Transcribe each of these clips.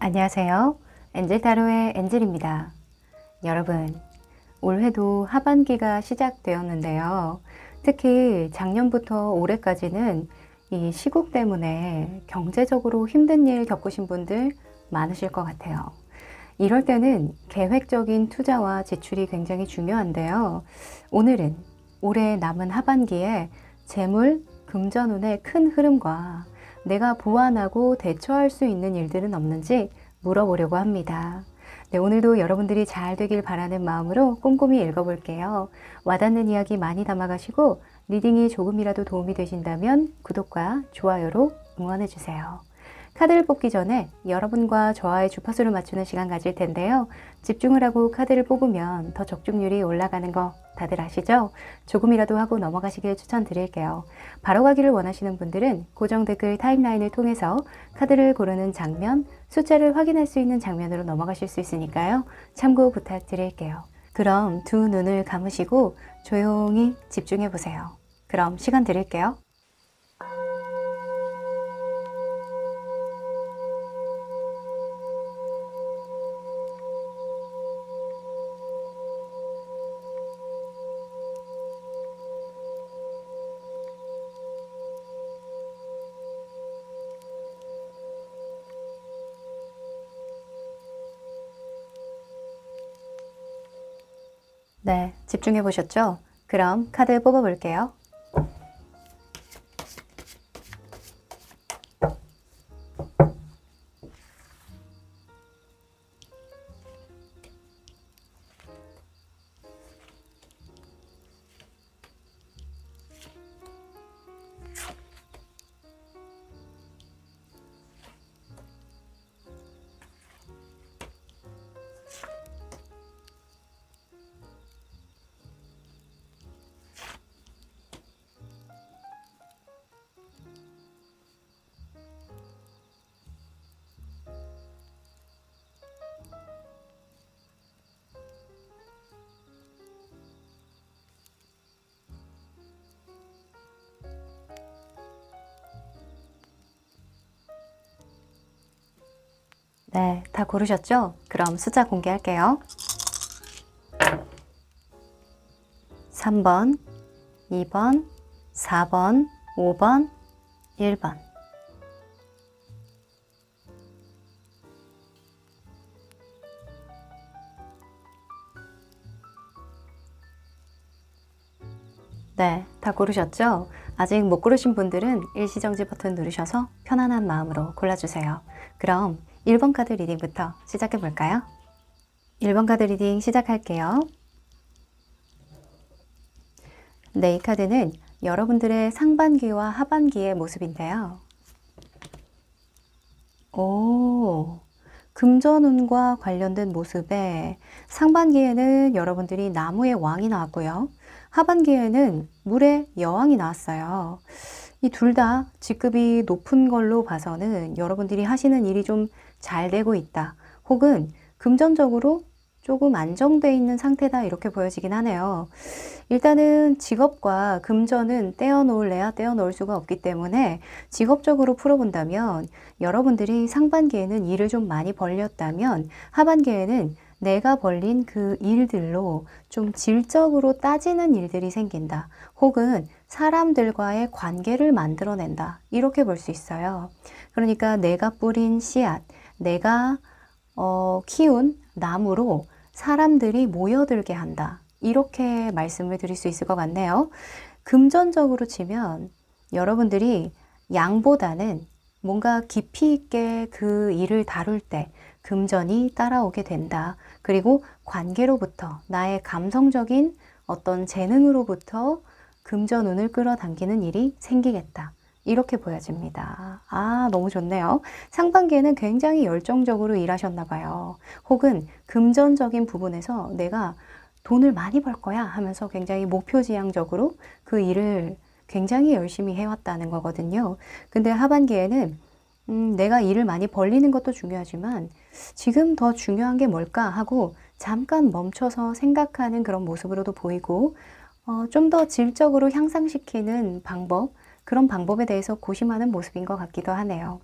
안녕하세요. 엔젤타로의 엔젤입니다. 여러분, 올해도 하반기가 시작되었는데요. 특히 작년부터 올해까지는 이 시국 때문에 경제적으로 힘든 일 겪으신 분들 많으실 것 같아요. 이럴 때는 계획적인 투자와 지출이 굉장히 중요한데요. 오늘은 올해 남은 하반기에 재물, 금전운의 큰 흐름과 내가 보완하고 대처할 수 있는 일들은 없는지 물어보려고 합니다. 네, 오늘도 여러분들이 잘 되길 바라는 마음으로 꼼꼼히 읽어볼게요. 와닿는 이야기 많이 담아가시고 리딩이 조금이라도 도움이 되신다면 구독과 좋아요로 응원해주세요. 카드를 뽑기 전에 여러분과 저와의 주파수를 맞추는 시간 가질 텐데요. 집중을 하고 카드를 뽑으면 더 적중률이 올라가는 거 다들 아시죠? 조금이라도 하고 넘어가시길 추천드릴게요. 바로 가기를 원하시는 분들은 고정 댓글 타임라인을 통해서 카드를 고르는 장면, 숫자를 확인할 수 있는 장면으로 넘어가실 수 있으니까요. 참고 부탁드릴게요. 그럼 두 눈을 감으시고 조용히 집중해 보세요. 그럼 시간 드릴게요. 네, 집중해 보셨죠? 그럼 카드 뽑아 볼게요. 네, 다 고르셨죠? 그럼 숫자 공개할게요. 3번, 2번, 4번, 5번, 1번. 네, 다 고르셨죠? 아직 못 고르신 분들은 일시정지 버튼 누르셔서 편안한 마음으로 골라주세요. 그럼 1번 카드 리딩부터 시작해 볼까요? 1번 카드 리딩 시작할게요. 네, 이 카드는 여러분들의 상반기와 하반기의 모습인데요. 금전운과 관련된 모습에 상반기에는 여러분들이 나무의 왕이 나왔고요. 하반기에는 물의 여왕이 나왔어요. 이 둘 다 직급이 높은 걸로 봐서는 여러분들이 하시는 일이 좀 잘 되고 있다. 혹은 금전적으로 조금 안정돼 있는 상태다 이렇게 보여지긴 하네요. 일단은 직업과 금전은 떼어놓을래야 떼어놓을 수가 없기 때문에 직업적으로 풀어본다면 여러분들이 상반기에는 일을 좀 많이 벌렸다면 하반기에는 내가 벌린 그 일들로 좀 질적으로 따지는 일들이 생긴다. 혹은 사람들과의 관계를 만들어낸다. 이렇게 볼 수 있어요. 그러니까 내가 뿌린 씨앗, 내가 키운 나무로 사람들이 모여들게 한다. 이렇게 말씀을 드릴 수 있을 것 같네요. 금전적으로 치면 여러분들이 양보다는 뭔가 깊이 있게 그 일을 다룰 때 금전이 따라오게 된다. 그리고 관계로부터 나의 감성적인 어떤 재능으로부터 금전운을 끌어당기는 일이 생기겠다. 이렇게 보여집니다. 아, 너무 좋네요. 상반기에는 굉장히 열정적으로 일하셨나 봐요. 혹은 금전적인 부분에서 내가 돈을 많이 벌 거야 하면서 굉장히 목표지향적으로 그 일을 굉장히 열심히 해왔다는 거거든요. 근데 하반기에는 내가 일을 많이 벌리는 것도 중요하지만 지금 더 중요한 게 뭘까 하고 잠깐 멈춰서 생각하는 그런 모습으로도 보이고 좀 더 질적으로 향상시키는 방법, 그런 방법에 대해서 고심하는 모습인 것 같기도 하네요.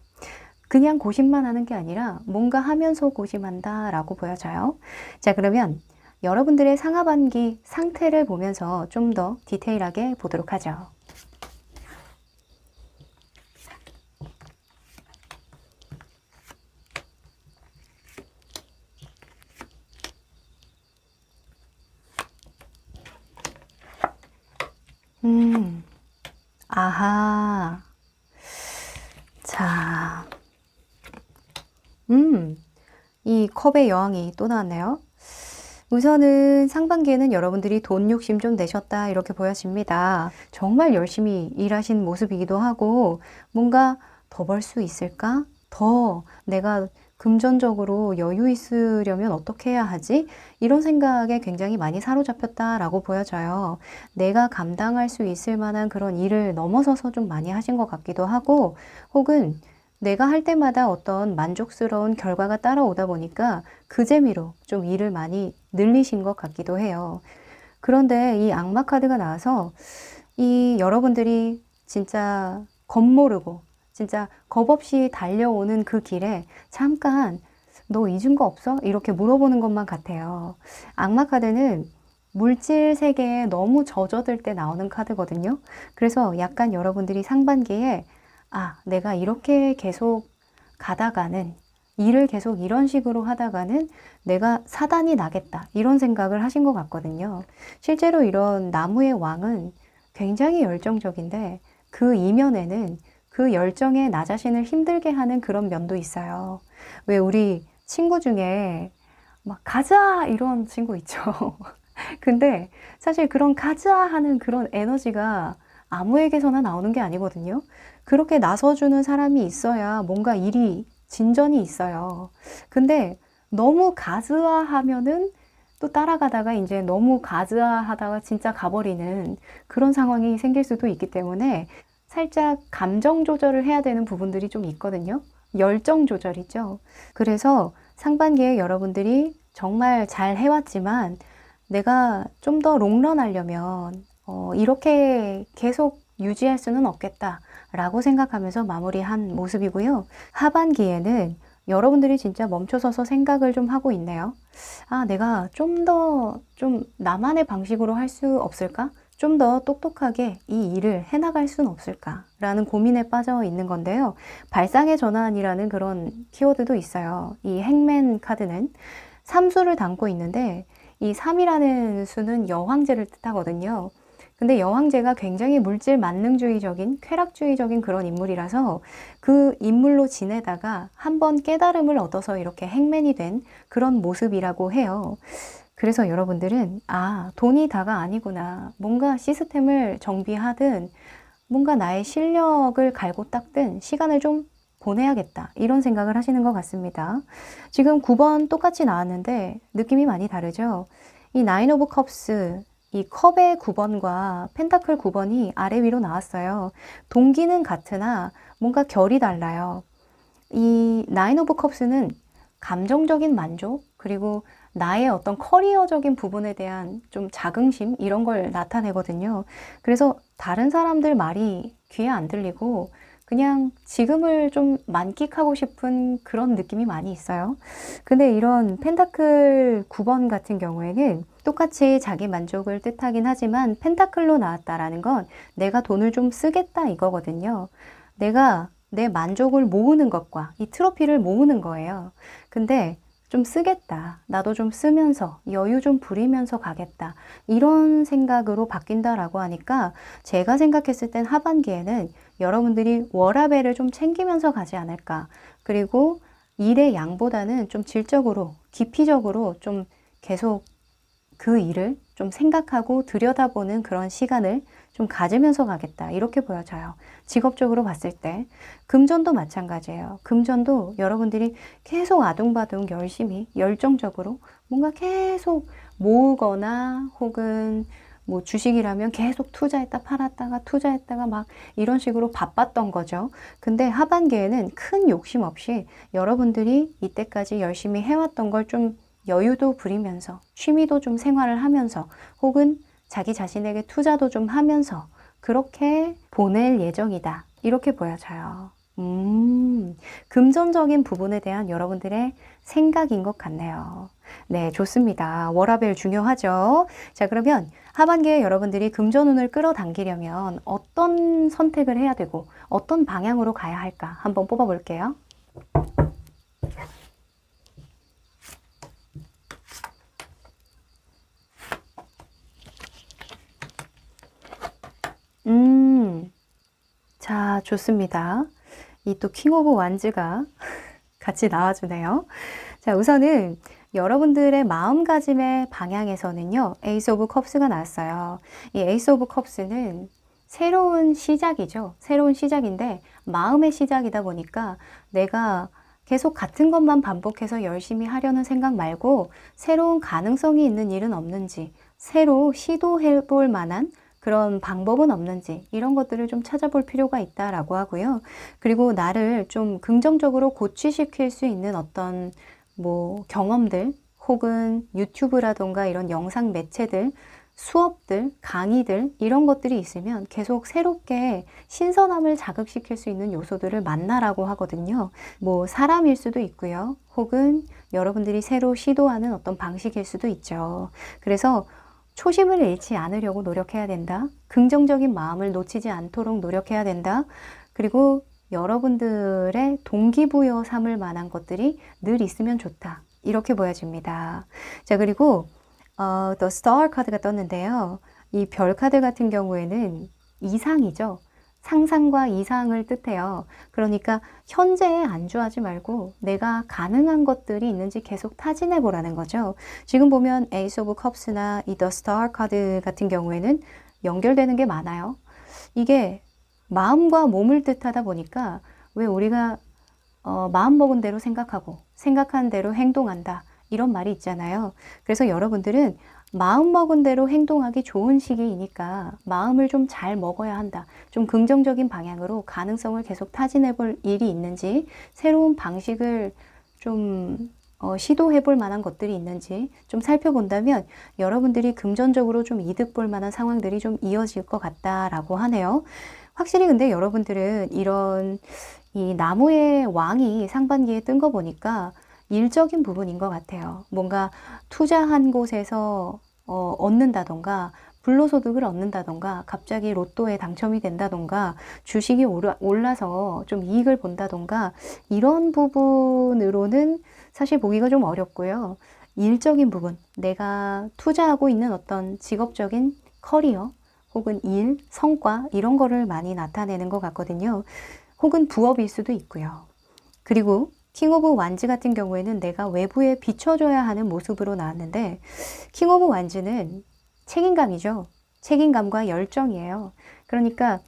그냥 고심만 하는 게 아니라 뭔가 하면서 고심한다 라고 보여져요. 자, 그러면 여러분들의 상하반기 상태를 보면서 좀 더 디테일하게 보도록 하죠. 아하. 자, 이 컵의 여왕이 또 나왔네요. 우선은 상반기에는 여러분들이 돈 욕심 좀 내셨다 이렇게 보여집니다. 정말 열심히 일하신 모습이기도 하고 뭔가 더 벌 수 있을까? 더 내가 금전적으로 여유 있으려면 어떻게 해야 하지? 이런 생각에 굉장히 많이 사로잡혔다라고 보여져요. 내가 감당할 수 있을 만한 그런 일을 넘어서서 좀 많이 하신 것 같기도 하고 혹은 내가 할 때마다 어떤 만족스러운 결과가 따라오다 보니까 그 재미로 좀 일을 많이 늘리신 것 같기도 해요. 그런데 이 악마 카드가 나와서 이 여러분들이 진짜 겁모르고 진짜 겁없이 달려오는 그 길에 잠깐 너 잊은 거 없어? 이렇게 물어보는 것만 같아요. 악마 카드는 물질 세계에 너무 젖어들 때 나오는 카드거든요. 그래서 약간 여러분들이 상반기에 아, 내가 이렇게 계속 가다가는 일을 계속 이런 식으로 하다가는 내가 사단이 나겠다 이런 생각을 하신 것 같거든요. 실제로 이런 나무의 왕은 굉장히 열정적인데 그 이면에는 그 열정에 나 자신을 힘들게 하는 그런 면도 있어요. 왜 우리 친구 중에 막 가자 이런 친구 있죠. 근데 사실 그런 가자 하는 그런 에너지가 아무에게서나 나오는 게 아니거든요. 그렇게 나서주는 사람이 있어야 뭔가 일이 진전이 있어요. 근데 너무 가즈화하면은 또 따라가다가 이제 너무 가즈화하다가 진짜 가버리는 그런 상황이 생길 수도 있기 때문에 살짝 감정 조절을 해야 되는 부분들이 좀 있거든요. 열정 조절이죠. 그래서 상반기에 여러분들이 정말 잘 해왔지만 내가 좀 더 롱런하려면 이렇게 계속 유지할 수는 없겠다 라고 생각하면서 마무리한 모습이고요. 하반기에는 여러분들이 진짜 멈춰서서 생각을 좀 하고 있네요. 아, 내가 좀 더 좀 나만의 방식으로 할 수 없을까? 좀 더 똑똑하게 이 일을 해나갈 수는 없을까? 라는 고민에 빠져 있는 건데요. 발상의 전환이라는 그런 키워드도 있어요. 이 행맨 카드는 3수를 담고 있는데 이 3이라는 수는 여황제를 뜻하거든요. 근데 여황제가 굉장히 물질 만능주의적인 쾌락주의적인 그런 인물이라서 그 인물로 지내다가 한번 깨달음을 얻어서 이렇게 행맨이 된 그런 모습이라고 해요. 그래서 여러분들은 아, 돈이 다가 아니구나. 뭔가 시스템을 정비하든 뭔가 나의 실력을 갈고 닦든 시간을 좀 보내야겠다. 이런 생각을 하시는 것 같습니다. 지금 9번 똑같이 나왔는데 느낌이 많이 다르죠? 이 나인 오브 컵스, 이 컵의 9번과 펜타클 9번이 아래 위로 나왔어요. 동기는 같으나 뭔가 결이 달라요. 이 나인 오브 컵스는 감정적인 만족, 그리고 나의 어떤 커리어적인 부분에 대한 좀 자긍심 이런 걸 나타내거든요. 그래서 다른 사람들 말이 귀에 안 들리고 그냥 지금을 좀 만끽하고 싶은 그런 느낌이 많이 있어요. 근데 이런 펜타클 9번 같은 경우에는 똑같이 자기 만족을 뜻하긴 하지만 펜타클로 나왔다라는 건 내가 돈을 좀 쓰겠다 이거거든요. 내가 내 만족을 모으는 것과 이 트로피를 모으는 거예요. 근데 좀 쓰겠다. 나도 좀 쓰면서 여유 좀 부리면서 가겠다. 이런 생각으로 바뀐다라고 하니까 제가 생각했을 땐 하반기에는 여러분들이 워라밸을 좀 챙기면서 가지 않을까. 그리고 일의 양보다는 좀 질적으로, 깊이적으로 좀 계속 그 일을 좀 생각하고 들여다보는 그런 시간을 좀 가지면서 가겠다. 이렇게 보여져요. 직업적으로 봤을 때. 금전도 마찬가지예요. 금전도 여러분들이 계속 아둥바둥 열심히, 열정적으로 뭔가 계속 모으거나 혹은 뭐 주식이라면 계속 투자했다 팔았다가 투자했다가 막 이런 식으로 바빴던 거죠. 근데 하반기에는 큰 욕심 없이 여러분들이 이때까지 열심히 해왔던 걸 좀 여유도 부리면서 취미도 좀 생활을 하면서 혹은 자기 자신에게 투자도 좀 하면서 그렇게 보낼 예정이다. 이렇게 보여져요. 금전적인 부분에 대한 여러분들의 생각인 것 같네요. 네, 좋습니다. 워라밸 중요하죠. 자, 그러면 하반기에 여러분들이 금전운을 끌어당기려면 어떤 선택을 해야 되고 어떤 방향으로 가야 할까 한번 뽑아볼게요. 자, 좋습니다. 이 또 킹 오브 완즈가 같이 나와주네요. 자, 우선은 여러분들의 마음가짐의 방향에서는요, 에이스 오브 컵스가 나왔어요. 이 에이스 오브 컵스는 새로운 시작이죠. 새로운 시작인데 마음의 시작이다 보니까 내가 계속 같은 것만 반복해서 열심히 하려는 생각 말고 새로운 가능성이 있는 일은 없는지, 새로 시도해 볼 만한 그런 방법은 없는지 이런 것들을 좀 찾아볼 필요가 있다라고 하고요. 그리고 나를 좀 긍정적으로 고취시킬 수 있는 어떤 뭐 경험들 혹은 유튜브라던가 이런 영상 매체들, 수업들, 강의들 이런 것들이 있으면 계속 새롭게 신선함을 자극시킬 수 있는 요소들을 만나라고 하거든요. 뭐 사람일 수도 있고요. 혹은 여러분들이 새로 시도하는 어떤 방식일 수도 있죠. 그래서 초심을 잃지 않으려고 노력해야 된다. 긍정적인 마음을 놓치지 않도록 노력해야 된다. 그리고 여러분들의 동기부여 삼을 만한 것들이 늘 있으면 좋다. 이렇게 보여집니다. 자, 그리고 The Star 카드가 떴는데요. 이 별 카드 같은 경우에는 이상이죠. 상상과 이상을 뜻해요. 그러니까 현재에 안주하지 말고 내가 가능한 것들이 있는지 계속 타진해 보라는 거죠. 지금 보면 에이스 오브 컵스나 이 더 스타 카드 같은 경우에는 연결되는 게 많아요. 이게 마음과 몸을 뜻하다 보니까 왜 우리가 마음 먹은 대로 생각하고 생각한 대로 행동한다. 이런 말이 있잖아요. 그래서 여러분들은 마음 먹은 대로 행동하기 좋은 시기이니까 마음을 좀 잘 먹어야 한다. 좀 긍정적인 방향으로 가능성을 계속 타진해 볼 일이 있는지, 새로운 방식을 좀 시도해 볼 만한 것들이 있는지 좀 살펴본다면 여러분들이 금전적으로 좀 이득 볼 만한 상황들이 좀 이어질 것 같다라고 하네요. 확실히 근데 여러분들은 이런 이 나무의 왕이 상반기에 뜬 거 보니까 일적인 부분인 것 같아요. 뭔가 투자한 곳에서 얻는다던가 불로소득을 얻는다던가 갑자기 로또에 당첨이 된다던가 주식이 올라서 좀 이익을 본다던가 이런 부분으로는 사실 보기가 좀 어렵고요. 일적인 부분, 내가 투자하고 있는 어떤 직업적인 커리어 혹은 일, 성과 이런 거를 많이 나타내는 것 같거든요. 혹은 부업일 수도 있고요. 그리고 킹 오브 완즈 같은 경우에는 내가 외부에 비춰줘야 하는 모습으로 나왔는데 킹 오브 완즈는 책임감이죠. 책임감과 열정이에요. 그러니까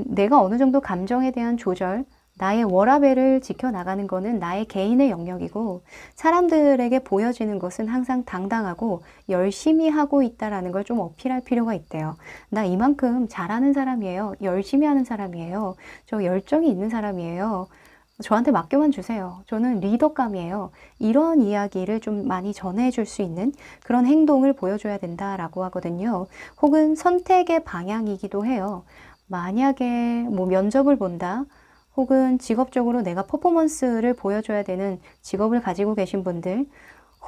내가 어느 정도 감정에 대한 조절, 나의 워라밸을 지켜나가는 것은 나의 개인의 영역이고 사람들에게 보여지는 것은 항상 당당하고 열심히 하고 있다라는 걸 좀 어필할 필요가 있대요. 나 이만큼 잘하는 사람이에요. 열심히 하는 사람이에요. 저 열정이 있는 사람이에요. 저한테 맡겨만 주세요. 저는 리더감이에요. 이런 이야기를 좀 많이 전해줄 수 있는 그런 행동을 보여줘야 된다라고 하거든요. 혹은 선택의 방향이기도 해요. 만약에 뭐 면접을 본다. 혹은 직업적으로 내가 퍼포먼스를 보여줘야 되는 직업을 가지고 계신 분들,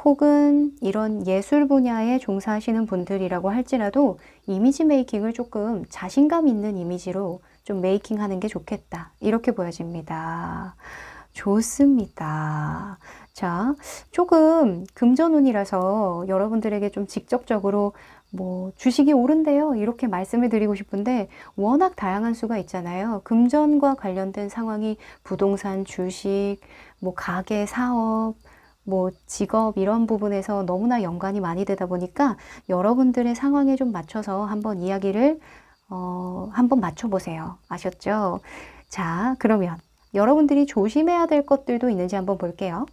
혹은 이런 예술 분야에 종사하시는 분들이라고 할지라도 이미지 메이킹을 조금 자신감 있는 이미지로 좀 메이킹 하는 게 좋겠다. 이렇게 보여집니다. 좋습니다. 자, 조금 금전운이라서 여러분들에게 좀 직접적으로 뭐 주식이 오른대요. 이렇게 말씀을 드리고 싶은데 워낙 다양한 수가 있잖아요. 금전과 관련된 상황이 부동산, 주식, 뭐 가게, 사업, 뭐 직업 이런 부분에서 너무나 연관이 많이 되다 보니까 여러분들의 상황에 좀 맞춰서 한번 이야기를 한번 맞춰보세요. 아셨죠? 자, 그러면 여러분들이 조심해야 될 것들도 있는지 한번 볼게요.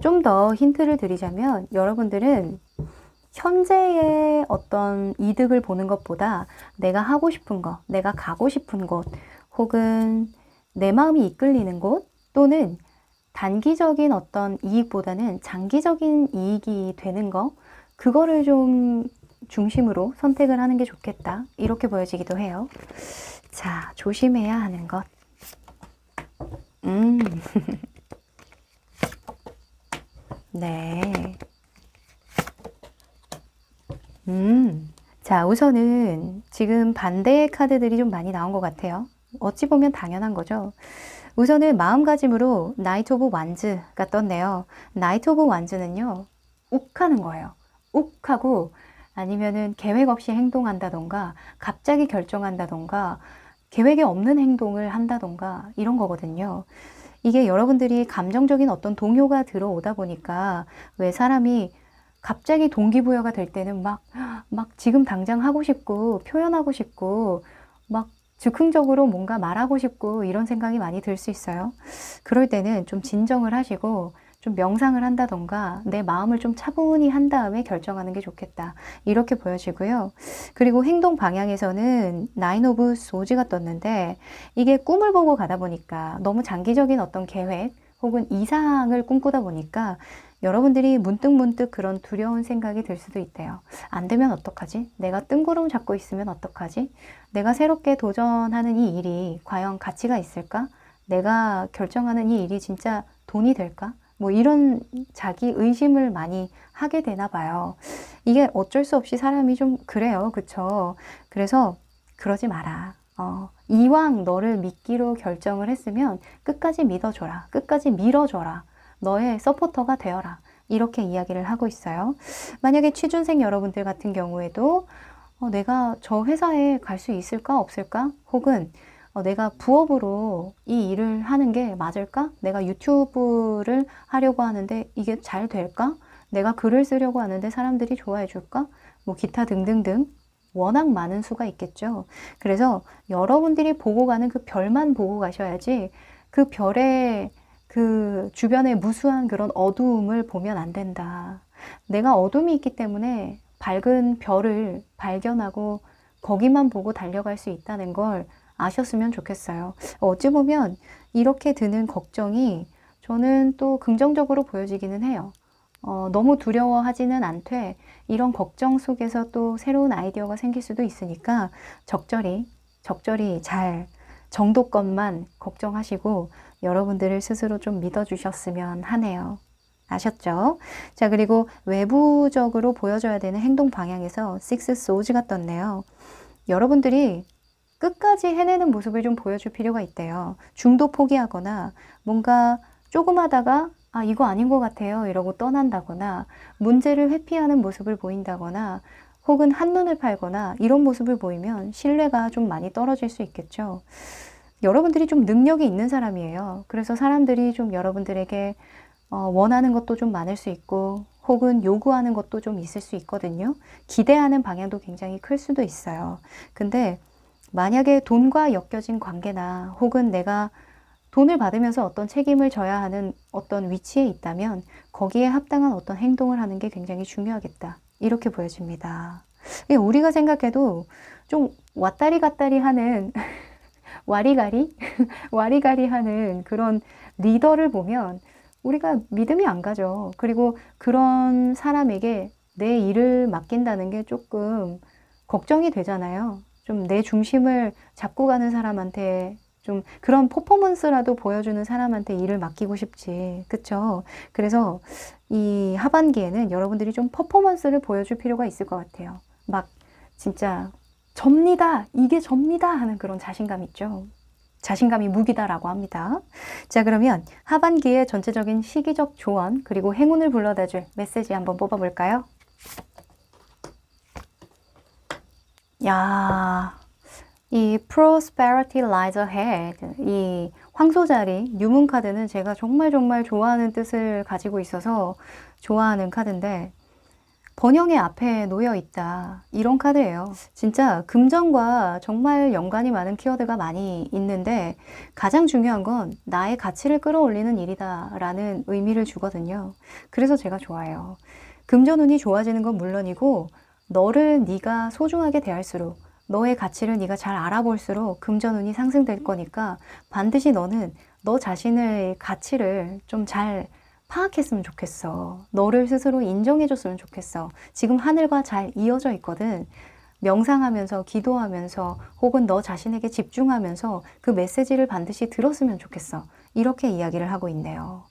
좀 더 힌트를 드리자면 여러분들은 현재의 어떤 이득을 보는 것보다 내가 하고 싶은 것, 내가 가고 싶은 곳, 혹은 내 마음이 이끌리는 곳, 또는 단기적인 어떤 이익보다는 장기적인 이익이 되는 거, 그거를 좀 중심으로 선택을 하는 게 좋겠다. 이렇게 보여지기도 해요. 자, 조심해야 하는 것. 음, 네. 자, 우선은 지금 반대의 카드들이 좀 많이 나온 것 같아요. 어찌 보면 당연한 거죠. 우선은 마음가짐으로 나이트 오브 완즈가 떴네요. 나이트 오브 완즈는요, 욱하는 거예요. 욱하고 아니면은 계획 없이 행동한다던가 갑자기 결정한다던가 계획에 없는 행동을 한다던가 이런 거거든요. 이게 여러분들이 감정적인 어떤 동요가 들어오다 보니까 왜 사람이 갑자기 동기부여가 될 때는 막 지금 당장 하고 싶고 표현하고 싶고 막 즉흥적으로 뭔가 말하고 싶고 이런 생각이 많이 들 수 있어요. 그럴 때는 좀 진정을 하시고 좀 명상을 한다던가 내 마음을 좀 차분히 한 다음에 결정하는 게 좋겠다. 이렇게 보여지고요. 그리고 행동 방향에서는 나인 오브 소즈가 떴는데 이게 꿈을 보고 가다 보니까 너무 장기적인 어떤 계획 혹은 이상을 꿈꾸다 보니까 여러분들이 문득문득 그런 두려운 생각이 들 수도 있대요. 안 되면 어떡하지? 내가 뜬구름 잡고 있으면 어떡하지? 내가 새롭게 도전하는 이 일이 과연 가치가 있을까? 내가 결정하는 이 일이 진짜 돈이 될까? 뭐 이런 자기 의심을 많이 하게 되나 봐요. 이게 어쩔 수 없이 사람이 좀 그래요. 그쵸? 그래서 그러지 마라. 이왕 너를 믿기로 결정을 했으면 끝까지 믿어줘라. 끝까지 밀어줘라. 너의 서포터가 되어라. 이렇게 이야기를 하고 있어요. 만약에 취준생 여러분들 같은 경우에도 내가 저 회사에 갈 수 있을까 없을까? 혹은 내가 부업으로 이 일을 하는 게 맞을까? 내가 유튜브를 하려고 하는데 이게 잘 될까? 내가 글을 쓰려고 하는데 사람들이 좋아해 줄까? 뭐 기타 등등등 워낙 많은 수가 있겠죠. 그래서 여러분들이 보고 가는 그 별만 보고 가셔야지 그 별의 그 주변에 무수한 그런 어두움을 보면 안 된다. 내가 어둠이 있기 때문에 밝은 별을 발견하고 거기만 보고 달려갈 수 있다는 걸 아셨으면 좋겠어요. 어찌 보면 이렇게 드는 걱정이 저는 또 긍정적으로 보여지기는 해요. 너무 두려워하지는 않되 이런 걱정 속에서 또 새로운 아이디어가 생길 수도 있으니까 적절히 잘 정도껏만 걱정하시고 여러분들을 스스로 좀 믿어주셨으면 하네요. 아셨죠? 자, 그리고 외부적으로 보여줘야 되는 행동 방향에서 식스 소즈가 떴네요. 여러분들이 끝까지 해내는 모습을 좀 보여줄 필요가 있대요. 중도 포기하거나 뭔가 조금 하다가 이거 아닌 것 같아요 이러고 떠난다거나 문제를 회피하는 모습을 보인다거나 혹은 한눈을 팔거나 이런 모습을 보이면 신뢰가 좀 많이 떨어질 수 있겠죠. 여러분들이 좀 능력이 있는 사람이에요. 그래서 사람들이 좀 여러분들에게 원하는 것도 좀 많을 수 있고 혹은 요구하는 것도 좀 있을 수 있거든요. 기대하는 방향도 굉장히 클 수도 있어요. 근데 만약에 돈과 엮여진 관계나 혹은 내가 돈을 받으면서 어떤 책임을 져야 하는 어떤 위치에 있다면 거기에 합당한 어떤 행동을 하는 게 굉장히 중요하겠다. 이렇게 보여집니다. 우리가 생각해도 좀 왔다리 갔다리 하는 와리가리? 와리가리 하는 그런 리더를 보면 우리가 믿음이 안 가죠. 그리고 그런 사람에게 내 일을 맡긴다는 게 조금 걱정이 되잖아요. 좀 내 중심을 잡고 가는 사람한테 좀 그런 퍼포먼스라도 보여주는 사람한테 일을 맡기고 싶지. 그쵸? 그래서 이 하반기에는 여러분들이 좀 퍼포먼스를 보여줄 필요가 있을 것 같아요. 막 진짜 접니다. 이게 접니다. 하는 그런 자신감 있죠. 자신감이 무기다라고 합니다. 자, 그러면 하반기의 전체적인 시기적 조언 그리고 행운을 불러다줄 메시지 한번 뽑아볼까요? 야, 이 prosperity lies ahead, 이 황소자리 유문 카드는 제가 정말 좋아하는 뜻을 가지고 있어서 좋아하는 카드인데 번영의 앞에 놓여 있다. 이런 카드예요. 진짜 금전과 정말 연관이 많은 키워드가 많이 있는데 가장 중요한 건 나의 가치를 끌어올리는 일이다 라는 의미를 주거든요. 그래서 제가 좋아해요. 금전운이 좋아지는 건 물론이고 너를 네가 소중하게 대할수록 너의 가치를 네가 잘 알아볼수록 금전운이 상승될 거니까 반드시 너는 너 자신의 가치를 좀 잘 파악했으면 좋겠어. 너를 스스로 인정해줬으면 좋겠어. 지금 하늘과 잘 이어져 있거든. 명상하면서 기도하면서 혹은 너 자신에게 집중하면서 그 메시지를 반드시 들었으면 좋겠어. 이렇게 이야기를 하고 있네요.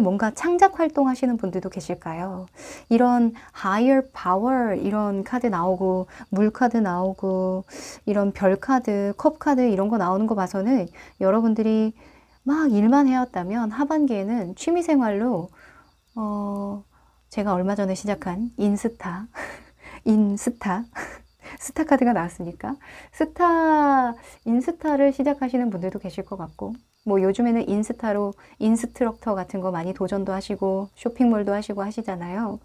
뭔가 창작 활동하시는 분들도 계실까요? 이런 higher power 이런 카드 나오고 물 카드 나오고 이런 별 카드, 컵 카드 이런 거 나오는 거 봐서는 여러분들이 막 일만 해왔다면 하반기에는 취미생활로 제가 얼마 전에 시작한 인스타 스타 카드가 나왔으니까 인스타를 시작하시는 분들도 계실 것 같고 뭐 요즘에는 인스타로 인스트럭터 같은 거 많이 도전도 하시고 쇼핑몰도 하시고 하시잖아요.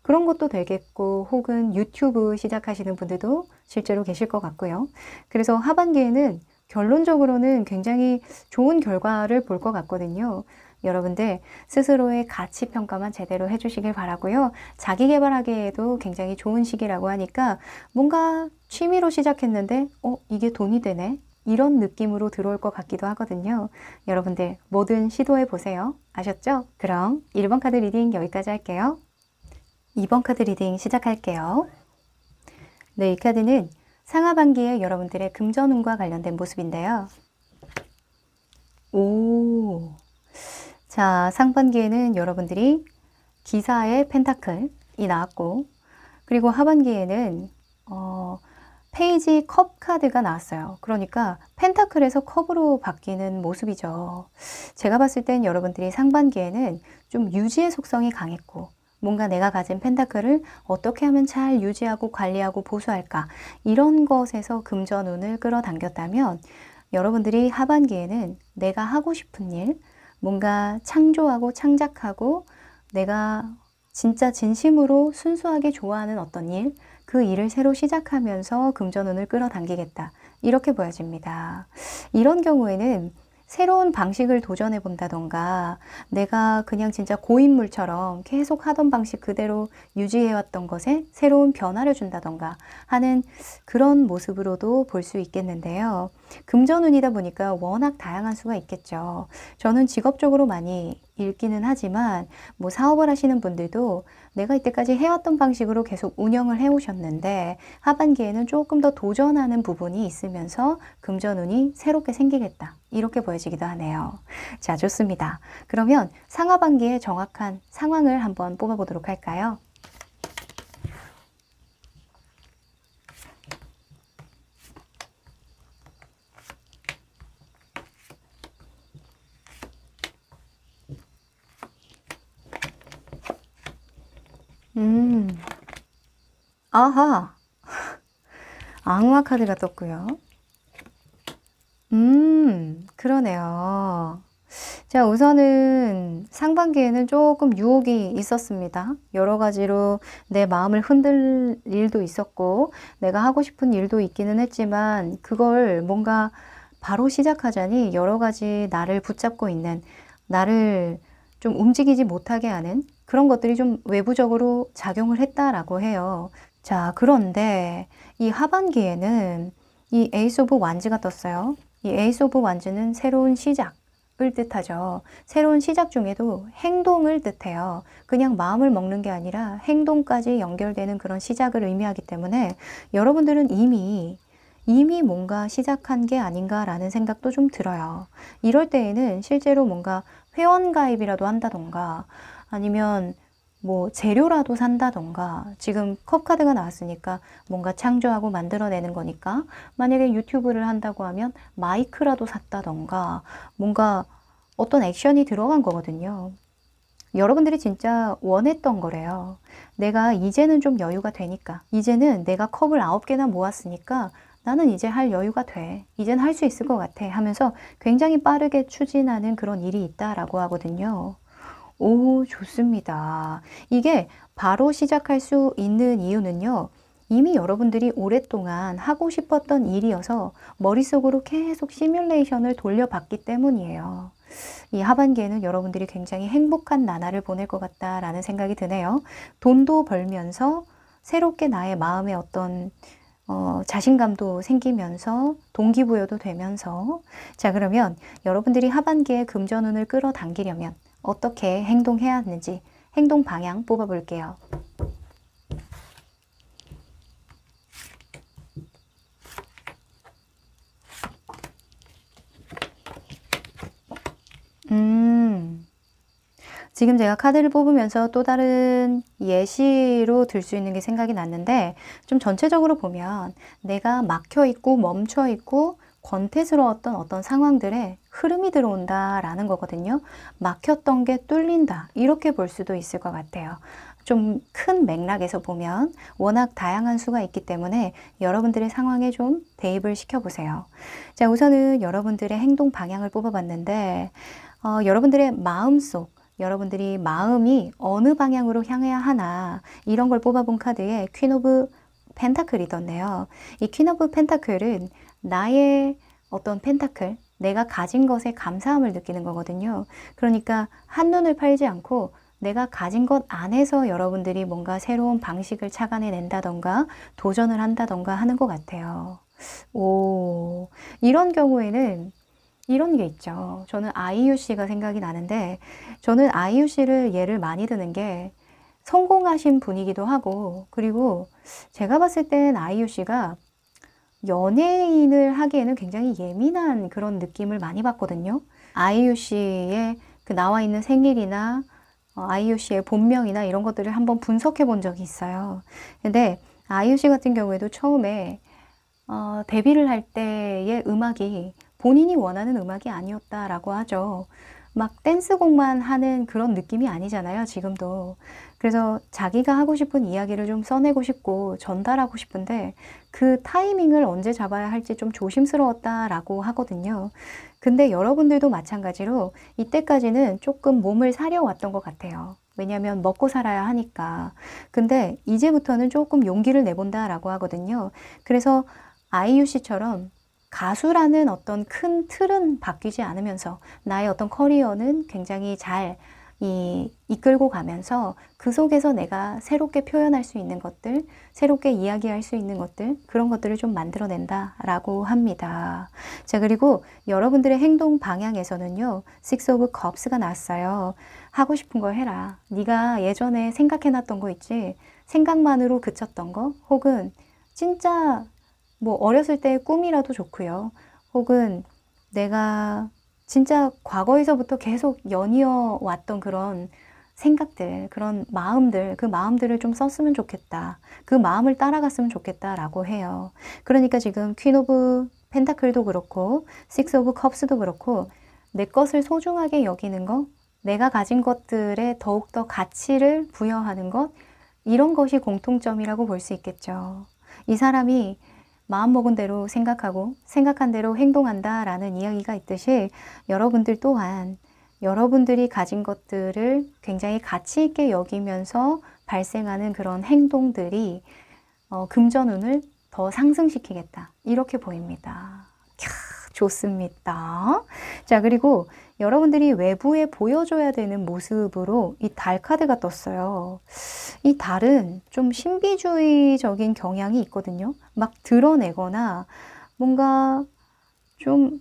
그런 것도 되겠고 혹은 유튜브 시작하시는 분들도 실제로 계실 것 같고요. 그래서 하반기에는 결론적으로는 굉장히 좋은 결과를 볼 것 같거든요. 여러분들 스스로의 가치 평가만 제대로 해주시길 바라고요. 자기 개발하기에도 굉장히 좋은 시기라고 하니까 뭔가 취미로 시작했는데 이게 돈이 되네? 이런 느낌으로 들어올 것 같기도 하거든요. 여러분들 뭐든 시도해 보세요. 아셨죠? 그럼 1번 카드 리딩 여기까지 할게요. 2번 카드 리딩 시작할게요. 네, 이 카드는 상하반기에 여러분들의 금전운과 관련된 모습인데요. 오, 자, 상반기에는 여러분들이 기사의 펜타클이 나왔고 그리고 하반기에는 페이지 컵 카드가 나왔어요. 그러니까 펜타클에서 컵으로 바뀌는 모습이죠. 제가 봤을 땐 여러분들이 상반기에는 좀 유지의 속성이 강했고 뭔가 내가 가진 펜타클을 어떻게 하면 잘 유지하고 관리하고 보수할까 이런 것에서 금전운을 끌어당겼다면 여러분들이 하반기에는 내가 하고 싶은 일, 뭔가 창조하고 창작하고 내가 진짜 진심으로 순수하게 좋아하는 어떤 일, 그 일을 새로 시작하면서 금전운을 끌어당기겠다. 이렇게 보여집니다. 이런 경우에는 새로운 방식을 도전해 본다던가 내가 그냥 진짜 고인물처럼 계속 하던 방식 그대로 유지해왔던 것에 새로운 변화를 준다던가 하는 그런 모습으로도 볼 수 있겠는데요. 금전운이다 보니까 워낙 다양한 수가 있겠죠. 저는 직업적으로 많이 읽기는 하지만 뭐 사업을 하시는 분들도 내가 이때까지 해왔던 방식으로 계속 운영을 해오셨는데 하반기에는 조금 더 도전하는 부분이 있으면서 금전운이 새롭게 생기겠다. 이렇게 보여지기도 하네요. 자, 좋습니다. 그러면 상하반기의 정확한 상황을 한번 뽑아보도록 할까요? 아하, 악마 카드가 떴고요. 그러네요. 자, 우선은 상반기에는 조금 유혹이 있었습니다. 여러 가지로 내 마음을 흔들 일도 있었고, 내가 하고 싶은 일도 있기는 했지만, 그걸 뭔가 바로 시작하자니 여러 가지 나를 붙잡고 있는, 나를 좀 움직이지 못하게 하는 그런 것들이 좀 외부적으로 작용을 했다라고 해요. 자, 그런데 이 하반기에는 이 에이스 오브 완즈가 떴어요. 이 에이스 오브 완즈는 새로운 시작을 뜻하죠. 새로운 시작 중에도 행동을 뜻해요. 그냥 마음을 먹는 게 아니라 행동까지 연결되는 그런 시작을 의미하기 때문에 여러분들은 이미 뭔가 시작한 게 아닌가라는 생각도 좀 들어요. 이럴 때에는 실제로 뭔가 회원가입이라도 한다던가 아니면 뭐 재료라도 산다던가 지금 컵카드가 나왔으니까 뭔가 창조하고 만들어내는 거니까 만약에 유튜브를 한다고 하면 마이크라도 샀다던가 뭔가 어떤 액션이 들어간 거거든요. 여러분들이 진짜 원했던 거래요. 내가 이제는 좀 여유가 되니까 이제는 내가 컵을 9개나 모았으니까 나는 이제 할 여유가 돼. 이젠 할 수 있을 것 같아 하면서 굉장히 빠르게 추진하는 그런 일이 있다라고 하거든요. 오, 좋습니다. 이게 바로 시작할 수 있는 이유는요. 이미 여러분들이 오랫동안 하고 싶었던 일이어서 머릿속으로 계속 시뮬레이션을 돌려봤기 때문이에요. 이 하반기에는 여러분들이 굉장히 행복한 나날을 보낼 것 같다라는 생각이 드네요. 돈도 벌면서 새롭게 나의 마음에 어떤 자신감도 생기면서 동기부여도 되면서 자, 그러면 여러분들이 하반기에 금전운을 끌어당기려면 어떻게 행동해야 하는지 행동 방향 뽑아볼게요. 지금 제가 카드를 뽑으면서 또 다른 예시로 들 수 있는 게 생각이 났는데, 좀 전체적으로 보면 내가 막혀 있고 멈춰 있고 권태스러웠던 어떤 상황들에 흐름이 들어온다라는 거거든요. 막혔던 게 뚫린다, 이렇게 볼 수도 있을 것 같아요. 좀 큰 맥락에서 보면 워낙 다양한 수가 있기 때문에 여러분들의 상황에 좀 대입을 시켜보세요. 자, 우선은 여러분들의 행동 방향을 뽑아봤는데, 여러분들의 마음속, 여러분들이 마음이 어느 방향으로 향해야 하나, 이런 걸 뽑아본 카드에 퀸 오브 펜타클이 떴네요. 이 퀸 오브 펜타클은 나의 어떤 펜타클, 내가 가진 것에 감사함을 느끼는 거거든요. 그러니까 한눈을 팔지 않고 내가 가진 것 안에서 여러분들이 뭔가 새로운 방식을 착안해낸다던가 도전을 한다던가 하는 것 같아요. 오, 이런 경우에는 이런 게 있죠. 저는 아이유 씨가 생각이 나는데, 저는 아이유 씨를 예를 많이 드는 게 성공하신 분이기도 하고, 그리고 제가 봤을 땐 아이유 씨가 연예인을 하기에는 굉장히 예민한 그런 느낌을 많이 받거든요. 아이유 씨의 그 나와 있는 생일이나 아이유 씨의 본명이나 이런 것들을 한번 분석해 본 적이 있어요. 근데 아이유 씨 같은 경우에도 처음에 데뷔를 할 때의 음악이 본인이 원하는 음악이 아니었다라고 하죠. 막 댄스곡만 하는 그런 느낌이 아니잖아요, 지금도. 그래서 자기가 하고 싶은 이야기를 좀 써내고 싶고 전달하고 싶은데 그 타이밍을 언제 잡아야 할지 좀 조심스러웠다라고 하거든요. 근데 여러분들도 마찬가지로 이때까지는 조금 몸을 사려왔던 것 같아요. 왜냐하면 먹고 살아야 하니까. 근데 이제부터는 조금 용기를 내본다라고 하거든요. 그래서 아이유 씨처럼 가수라는 어떤 큰 틀은 바뀌지 않으면서 나의 어떤 커리어는 굉장히 잘 이끌고 가면서 그 속에서 내가 새롭게 표현할 수 있는 것들, 새롭게 이야기할 수 있는 것들, 그런 것들을 좀 만들어낸다라고 합니다. 자, 그리고 여러분들의 행동 방향에서는요, Six of Cups가 나왔어요. 하고 싶은 거 해라. 네가 예전에 생각해놨던 거 있지? 생각만으로 그쳤던 거? 혹은 진짜 뭐 어렸을 때의 꿈이라도 좋고요. 혹은 내가 진짜 과거에서부터 계속 연이어 왔던 그런 생각들, 그런 마음들, 그 마음들을 좀 썼으면 좋겠다. 그 마음을 따라갔으면 좋겠다라고 해요. 그러니까 지금 퀸 오브 펜타클도 그렇고 식스 오브 컵스도 그렇고 내 것을 소중하게 여기는 것, 내가 가진 것들에 더욱더 가치를 부여하는 것, 이런 것이 공통점이라고 볼 수 있겠죠. 이 사람이 마음먹은 대로 생각하고 생각한 대로 행동한다라는 이야기가 있듯이 여러분들 또한 여러분들이 가진 것들을 굉장히 가치 있게 여기면서 발생하는 그런 행동들이 금전운을 더 상승시키겠다, 이렇게 보입니다. 좋습니다. 자, 그리고 여러분들이 외부에 보여줘야 되는 모습으로 이 달 카드가 떴어요. 이 달은 좀 신비주의적인 경향이 있거든요. 막 드러내거나 뭔가 좀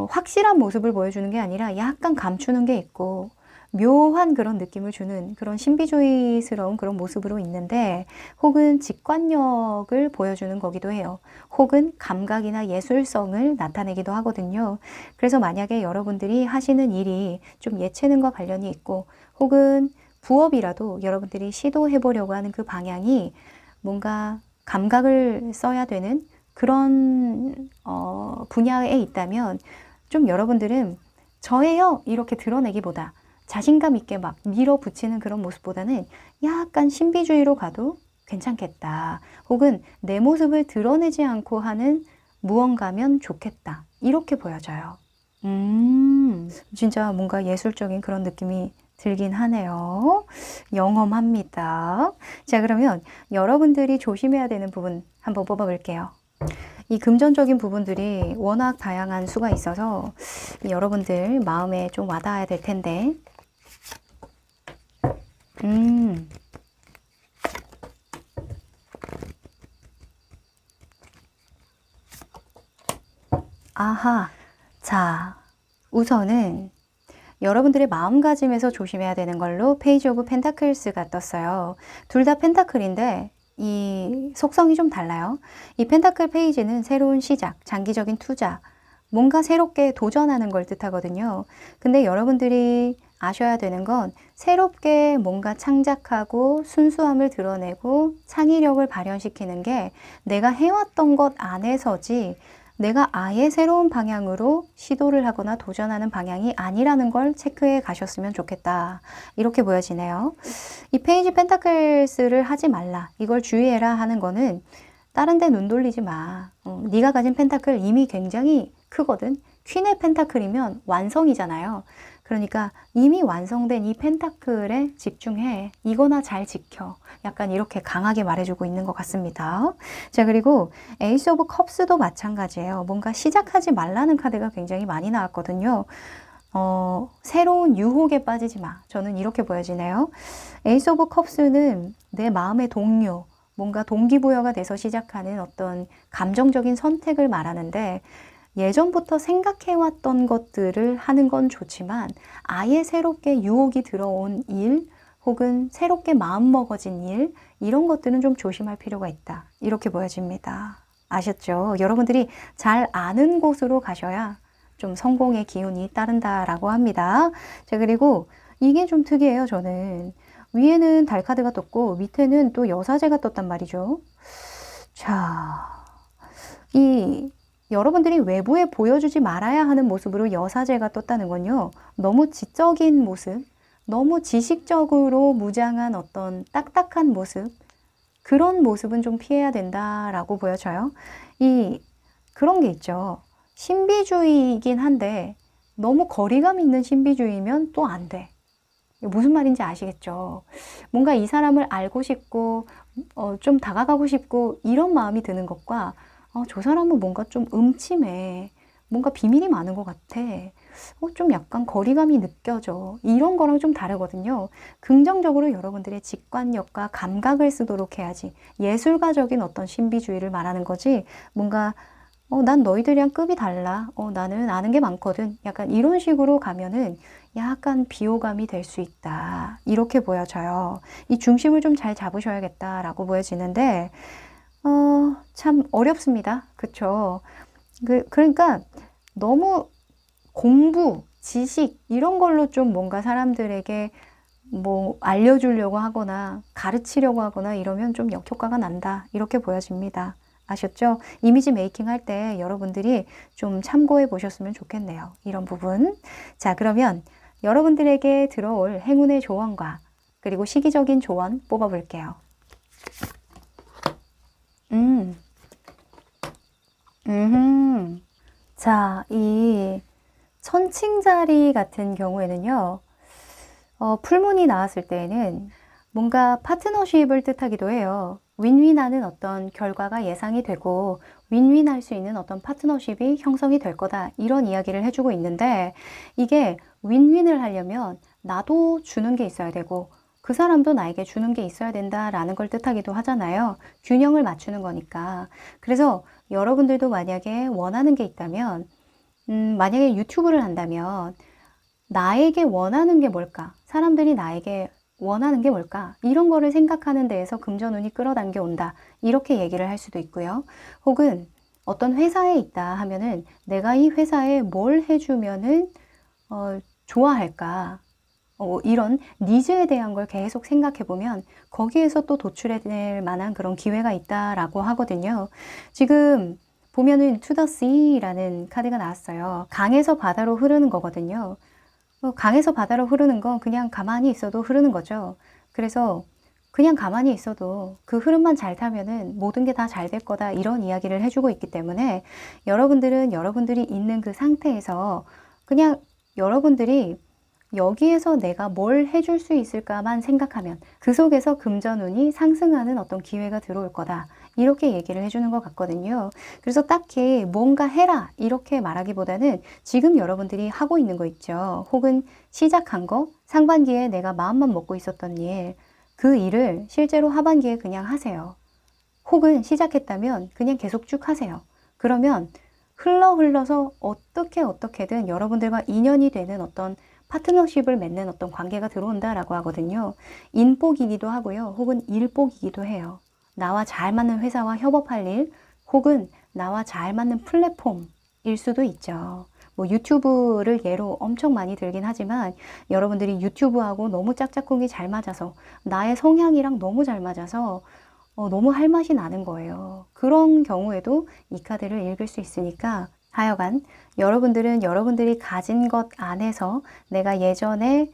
확실한 모습을 보여주는 게 아니라 약간 감추는 게 있고 묘한 그런 느낌을 주는 그런 신비주의스러운 그런 모습으로 있는데, 혹은 직관력을 보여주는 거기도 해요. 혹은 감각이나 예술성을 나타내기도 하거든요. 그래서 만약에 여러분들이 하시는 일이 좀 예체능과 관련이 있고 혹은 부업이라도 여러분들이 시도해 보려고 하는 그 방향이 뭔가 감각을 써야 되는 그런 분야에 있다면 좀 여러분들은 저예요, 이렇게 드러내기보다 자신감 있게 막 밀어붙이는 그런 모습보다는 약간 신비주의로 가도 괜찮겠다. 혹은 내 모습을 드러내지 않고 하는 무언가면 좋겠다, 이렇게 보여져요. 진짜 뭔가 예술적인 그런 느낌이 들긴 하네요. 영험합니다. 자, 그러면 여러분들이 조심해야 되는 부분 한번 뽑아볼게요. 이 금전적인 부분들이 워낙 다양한 수가 있어서 여러분들 마음에 좀 와닿아야 될 텐데, 아하. 자, 우선은 여러분들의 마음가짐에서 조심해야 되는 걸로 페이지 오브 펜타클스가 떴어요. 둘 다 펜타클인데 이 속성이 좀 달라요. 이 펜타클 페이지는 새로운 시작, 장기적인 투자, 뭔가 새롭게 도전하는 걸 뜻하거든요. 근데 여러분들이 아셔야 되는 건 새롭게 뭔가 창작하고 순수함을 드러내고 창의력을 발현시키는 게 내가 해왔던 것 안에서지 내가 아예 새로운 방향으로 시도를 하거나 도전하는 방향이 아니라는 걸 체크해 가셨으면 좋겠다. 이렇게 보여지네요. 이 페이지 펜타클스를 하지 말라. 이걸 주의해라 하는 거는 다른 데 눈 돌리지 마. 네가 가진 펜타클 이미 굉장히 크거든. 퀸의 펜타클이면 완성이잖아요. 그러니까 이미 완성된 이 펜타클에 집중해. 이거나 잘 지켜. 약간 이렇게 강하게 말해주고 있는 것 같습니다. 자, 그리고 에이스 오브 컵스도 마찬가지예요. 뭔가 시작하지 말라는 카드가 굉장히 많이 나왔거든요. 새로운 유혹에 빠지지 마. 저는 이렇게 보여지네요. 에이스 오브 컵스는 내 마음의 동료, 뭔가 동기부여가 돼서 시작하는 어떤 감정적인 선택을 말하는데 예전부터 생각해왔던 것들을 하는 건 좋지만 아예 새롭게 유혹이 들어온 일 혹은 새롭게 마음먹어진 일 이런 것들은 좀 조심할 필요가 있다. 이렇게 보여집니다. 아셨죠? 여러분들이 잘 아는 곳으로 가셔야 좀 성공의 기운이 따른다라고 합니다. 자, 그리고 이게 좀 특이해요. 저는 위에는 달 카드가 떴고 밑에는 또 여사제가 떴단 말이죠. 자, 여러분들이 외부에 보여주지 말아야 하는 모습으로 여사제가 떴다는 건요. 너무 지적인 모습, 너무 지식적으로 무장한 어떤 딱딱한 모습, 그런 모습은 좀 피해야 된다라고 보여져요. 그런 게 있죠. 신비주의이긴 한데 너무 거리감 있는 신비주의면 또 안 돼. 무슨 말인지 아시겠죠? 뭔가 이 사람을 알고 싶고 좀 다가가고 싶고 이런 마음이 드는 것과 저 사람은 뭔가 좀 음침해. 뭔가 비밀이 많은 것 같아. 좀 약간 거리감이 느껴져. 이런 거랑 좀 다르거든요. 긍정적으로 여러분들의 직관력과 감각을 쓰도록 해야지. 예술가적인 어떤 신비주의를 말하는 거지. 뭔가 난 너희들이랑 급이 달라. 나는 아는 게 많거든. 약간 이런 식으로 가면은 약간 비호감이 될 수 있다. 이렇게 보여져요. 이 중심을 좀 잘 잡으셔야겠다라고 보여지는데 참 어렵습니다. 그쵸? 그러니까 너무 공부, 지식 이런 걸로 좀 뭔가 사람들에게 뭐 알려주려고 하거나 가르치려고 하거나 이러면 좀 역효과가 난다. 이렇게 보여집니다. 아셨죠? 이미지 메이킹 할 때 여러분들이 좀 참고해 보셨으면 좋겠네요. 이런 부분. 자, 그러면 여러분들에게 들어올 행운의 조언과 그리고 시기적인 조언 뽑아볼게요. 자, 이 천칭자리 같은 경우에는요, 풀문이 나왔을 때에는 뭔가 파트너십을 뜻하기도 해요. 윈윈하는 어떤 결과가 예상이 되고 윈윈할 수 있는 어떤 파트너십이 형성이 될 거다. 이런 이야기를 해주고 있는데 이게 윈윈을 하려면 나도 주는 게 있어야 되고 그 사람도 나에게 주는 게 있어야 된다라는 걸 뜻하기도 하잖아요. 균형을 맞추는 거니까. 그래서 여러분들도 만약에 원하는 게 있다면 만약에 유튜브를 한다면 나에게 원하는 게 뭘까? 사람들이 나에게 원하는 게 뭘까? 이런 거를 생각하는 데에서 금전운이 끌어당겨 온다. 이렇게 얘기를 할 수도 있고요. 혹은 어떤 회사에 있다 하면은 내가 이 회사에 뭘 해주면은 좋아할까? 이런 니즈에 대한 걸 계속 생각해 보면 거기에서 또 도출해낼 만한 그런 기회가 있다라고 하거든요. 지금 보면은 To the Sea라는 카드가 나왔어요. 강에서 바다로 흐르는 거거든요. 강에서 바다로 흐르는 건 그냥 가만히 있어도 흐르는 거죠. 그래서 그냥 가만히 있어도 그 흐름만 잘 타면은 모든 게 다 잘 될 거다 이런 이야기를 해주고 있기 때문에 여러분들은 여러분들이 있는 그 상태에서 그냥 여러분들이 여기에서 내가 뭘 해줄 수 있을까만 생각하면 그 속에서 금전운이 상승하는 어떤 기회가 들어올 거다. 이렇게 얘기를 해주는 것 같거든요. 그래서 딱히 뭔가 해라 이렇게 말하기보다는 지금 여러분들이 하고 있는 거 있죠. 혹은 시작한 거, 상반기에 내가 마음만 먹고 있었던 일, 그 일을 실제로 하반기에 그냥 하세요. 혹은 시작했다면 그냥 계속 쭉 하세요. 그러면 흘러서 어떻게든 여러분들과 인연이 되는 어떤 파트너십을 맺는 어떤 관계가 들어온다라고 하거든요. 인복이기도 하고요. 혹은 일복이기도 해요. 나와 잘 맞는 회사와 협업할 일, 혹은 나와 잘 맞는 플랫폼일 수도 있죠. 뭐 유튜브를 예로 엄청 많이 들긴 하지만 여러분들이 유튜브하고 너무 짝짝꿍이 잘 맞아서 나의 성향이랑 너무 잘 맞아서 너무 할 맛이 나는 거예요. 그런 경우에도 이 카드를 읽을 수 있으니까 하여간 여러분들은 여러분들이 가진 것 안에서 내가 예전에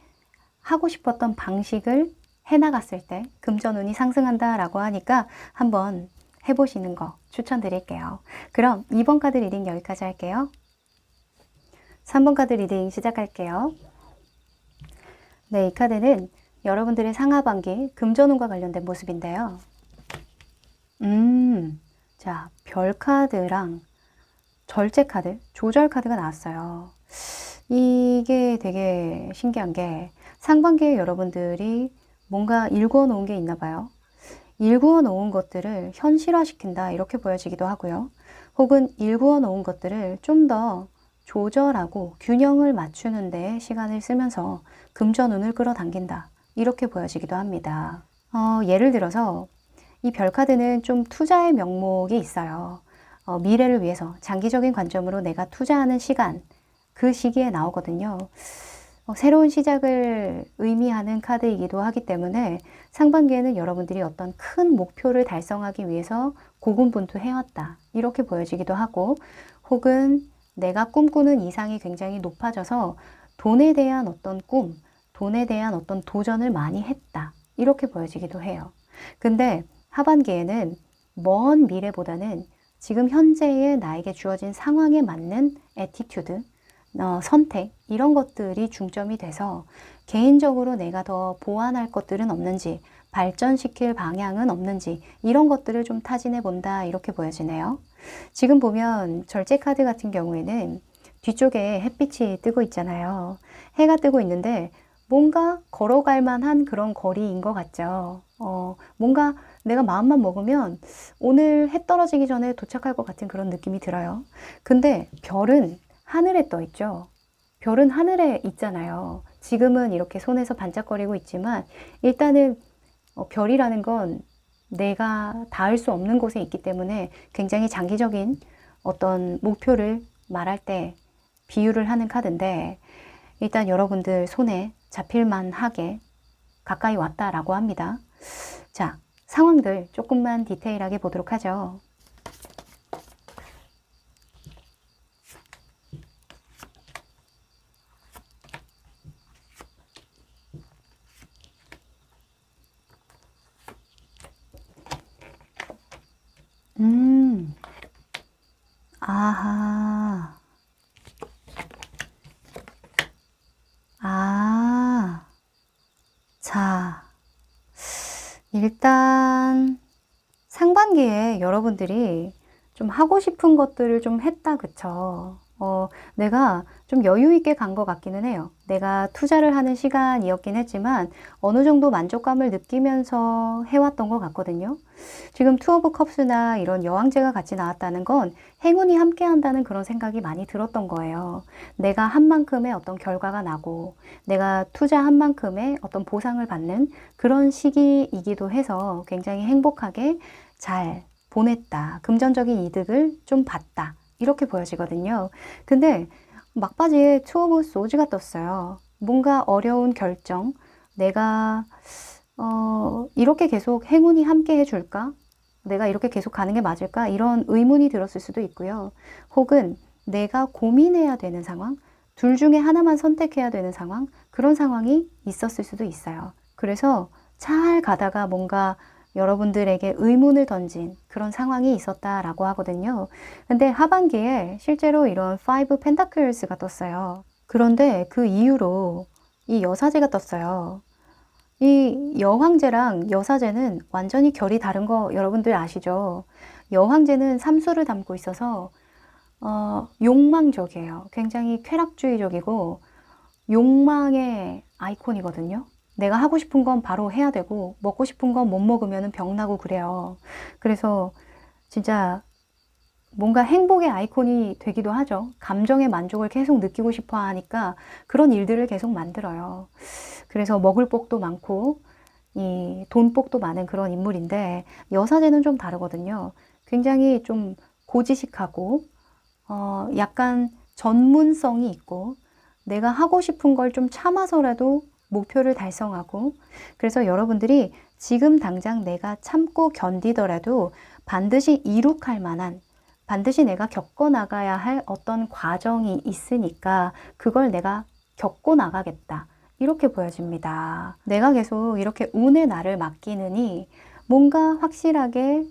하고 싶었던 방식을 해나갔을 때 금전운이 상승한다라고 하니까 한번 해보시는 거 추천드릴게요. 그럼 2번 카드 리딩 여기까지 할게요. 3번 카드 리딩 시작할게요. 네, 이 카드는 여러분들의 상하반기 금전운과 관련된 모습인데요. 자, 별 카드랑 절제 카드, 조절 카드가 나왔어요. 이게 되게 신기한 게 상반기에 여러분들이 뭔가 일구어 놓은 게 있나 봐요. 일구어 놓은 것들을 현실화시킨다 이렇게 보여지기도 하고요. 혹은 일구어 놓은 것들을 좀 더 조절하고 균형을 맞추는 데 시간을 쓰면서 금전운을 끌어당긴다 이렇게 보여지기도 합니다. 예를 들어서 이 별카드는 좀 투자의 명목이 있어요. 미래를 위해서 장기적인 관점으로 내가 투자하는 시간, 그 시기에 나오거든요. 새로운 시작을 의미하는 카드이기도 하기 때문에 상반기에는 여러분들이 어떤 큰 목표를 달성하기 위해서 고군분투해왔다 이렇게 보여지기도 하고, 혹은 내가 꿈꾸는 이상이 굉장히 높아져서 돈에 대한 어떤 꿈, 돈에 대한 어떤 도전을 많이 했다 이렇게 보여지기도 해요. 근데 하반기에는 먼 미래보다는 지금 현재의 나에게 주어진 상황에 맞는 애티튜드, 선택 이런 것들이 중점이 돼서 개인적으로 내가 더 보완할 것들은 없는지, 발전시킬 방향은 없는지 이런 것들을 좀 타진해 본다 이렇게 보여지네요. 지금 보면 절제 카드 같은 경우에는 뒤쪽에 햇빛이 뜨고 있잖아요. 해가 뜨고 있는데 뭔가 걸어갈 만한 그런 거리인 것 같죠. 뭔가 내가 마음만 먹으면 오늘 해 떨어지기 전에 도착할 것 같은 그런 느낌이 들어요. 근데 별은 하늘에 떠 있죠. 별은 하늘에 있잖아요. 지금은 이렇게 손에서 반짝거리고 있지만 일단은 별이라는 건 내가 닿을 수 없는 곳에 있기 때문에 굉장히 장기적인 어떤 목표를 말할 때 비유를 하는 카드인데, 일단 여러분들 손에 잡힐만 하게 가까이 왔다라고 합니다. 자, 상황들 조금만 디테일하게 보도록 하죠. 아하. 자, 일단 상반기에 여러분들이 좀 하고 싶은 것들을 좀 했다, 그쵸? 내가 좀 여유 있게 간 것 같기는 해요. 내가 투자를 하는 시간이었긴 했지만 어느 정도 만족감을 느끼면서 해왔던 것 같거든요. 지금 투 오브 컵스나 이런 여왕제가 같이 나왔다는 건 행운이 함께 한다는 그런 생각이 많이 들었던 거예요. 내가 한 만큼의 어떤 결과가 나고 내가 투자한 만큼의 어떤 보상을 받는 그런 시기이기도 해서 굉장히 행복하게 잘 보냈다. 금전적인 이득을 좀 봤다. 이렇게 보여지거든요. 근데 막바지에 투 오브 소즈가 떴어요. 뭔가 어려운 결정, 내가 이렇게 계속 행운이 함께 해줄까? 내가 이렇게 계속 가는 게 맞을까? 이런 의문이 들었을 수도 있고요. 혹은 내가 고민해야 되는 상황, 둘 중에 하나만 선택해야 되는 상황, 그런 상황이 있었을 수도 있어요. 그래서 잘 가다가 뭔가 여러분들에게 의문을 던진 그런 상황이 있었다라고 하거든요. 근데 하반기에 실제로 이런 5 펜타클스가 떴어요. 그런데 그 이후로 이 여사제가 떴어요. 이 여황제랑 여사제는 완전히 결이 다른 거 여러분들 아시죠? 여황제는 삼수를 담고 있어서 욕망적이에요. 굉장히 쾌락주의적이고 욕망의 아이콘이거든요. 내가 하고 싶은 건 바로 해야 되고 먹고 싶은 건 못 먹으면 병나고 그래요. 그래서 진짜 뭔가 행복의 아이콘이 되기도 하죠. 감정의 만족을 계속 느끼고 싶어 하니까 그런 일들을 계속 만들어요. 그래서 먹을 복도 많고 이 돈복도 많은 그런 인물인데, 여사제는 좀 다르거든요. 굉장히 좀 고지식하고 약간 전문성이 있고 내가 하고 싶은 걸 좀 참아서라도 목표를 달성하고, 그래서 여러분들이 지금 당장 내가 참고 견디더라도 반드시 이룩할 만한, 반드시 내가 겪어나가야 할 어떤 과정이 있으니까 그걸 내가 겪고 나가겠다, 이렇게 보여집니다. 내가 계속 이렇게 운의 날을 맡기느니 뭔가 확실하게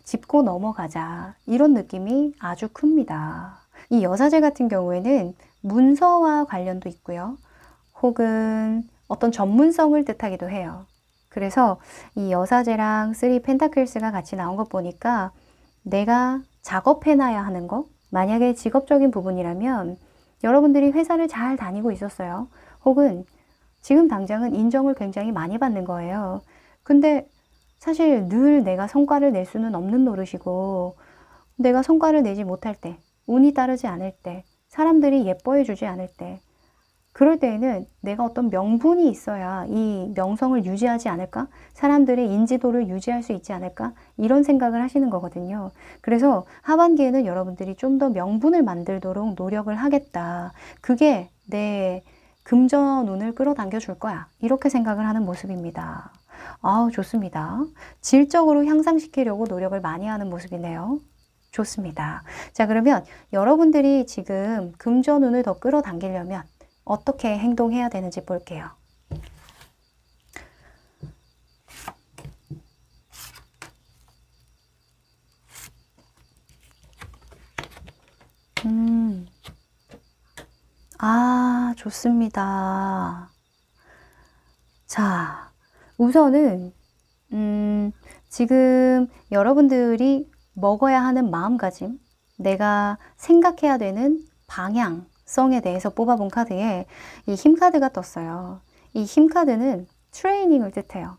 짚고 넘어가자, 이런 느낌이 아주 큽니다. 이 여사제 같은 경우에는 문서와 관련도 있고요. 혹은 어떤 전문성을 뜻하기도 해요. 그래서 이 여사제랑 3 펜타클스가 같이 나온 것 보니까 내가 작업해놔야 하는 거, 만약에 직업적인 부분이라면 여러분들이 회사를 잘 다니고 있었어요. 혹은 지금 당장은 인정을 굉장히 많이 받는 거예요. 근데 사실 늘 내가 성과를 낼 수는 없는 노릇이고, 내가 성과를 내지 못할 때, 운이 따르지 않을 때, 사람들이 예뻐해 주지 않을 때, 그럴 때에는 내가 어떤 명분이 있어야 이 명성을 유지하지 않을까? 사람들의 인지도를 유지할 수 있지 않을까? 이런 생각을 하시는 거거든요. 그래서 하반기에는 여러분들이 좀 더 명분을 만들도록 노력을 하겠다. 그게 내 금전운을 끌어당겨 줄 거야, 이렇게 생각을 하는 모습입니다. 아우, 좋습니다. 질적으로 향상시키려고 노력을 많이 하는 모습이네요. 좋습니다. 자, 그러면 여러분들이 지금 금전운을 더 끌어당기려면 어떻게 행동해야 되는지 볼게요. 좋습니다. 자, 우선은 지금 여러분들이 먹어야 하는 마음가짐, 내가 생각해야 되는 방향성에 대해서 뽑아본 카드에 이 힘카드가 떴어요. 이 힘카드는 트레이닝을 뜻해요.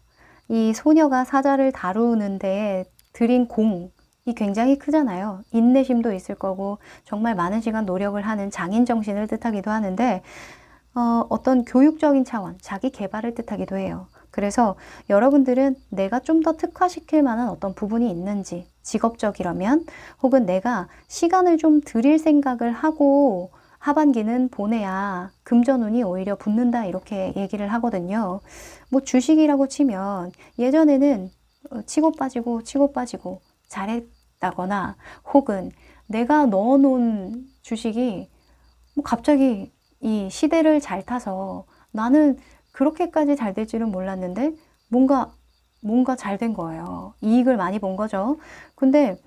이 소녀가 사자를 다루는 데에 들인 공이 굉장히 크잖아요. 인내심도 있을 거고 정말 많은 시간 노력을 하는 장인 정신을 뜻하기도 하는데, 어떤 교육적인 차원, 자기 개발을 뜻하기도 해요. 그래서 여러분들은 내가 좀 더 특화시킬 만한 어떤 부분이 있는지, 직업적이라면, 혹은 내가 시간을 좀 들일 생각을 하고 하반기는 보내야 금전운이 오히려 붙는다, 이렇게 얘기를 하거든요. 뭐 주식이라고 치면 예전에는 치고 빠지고 잘했다거나, 혹은 내가 넣어놓은 주식이 뭐 갑자기 이 시대를 잘 타서 나는 그렇게까지 잘 될 줄은 몰랐는데 뭔가 잘 된 거예요. 이익을 많이 본 거죠. 근데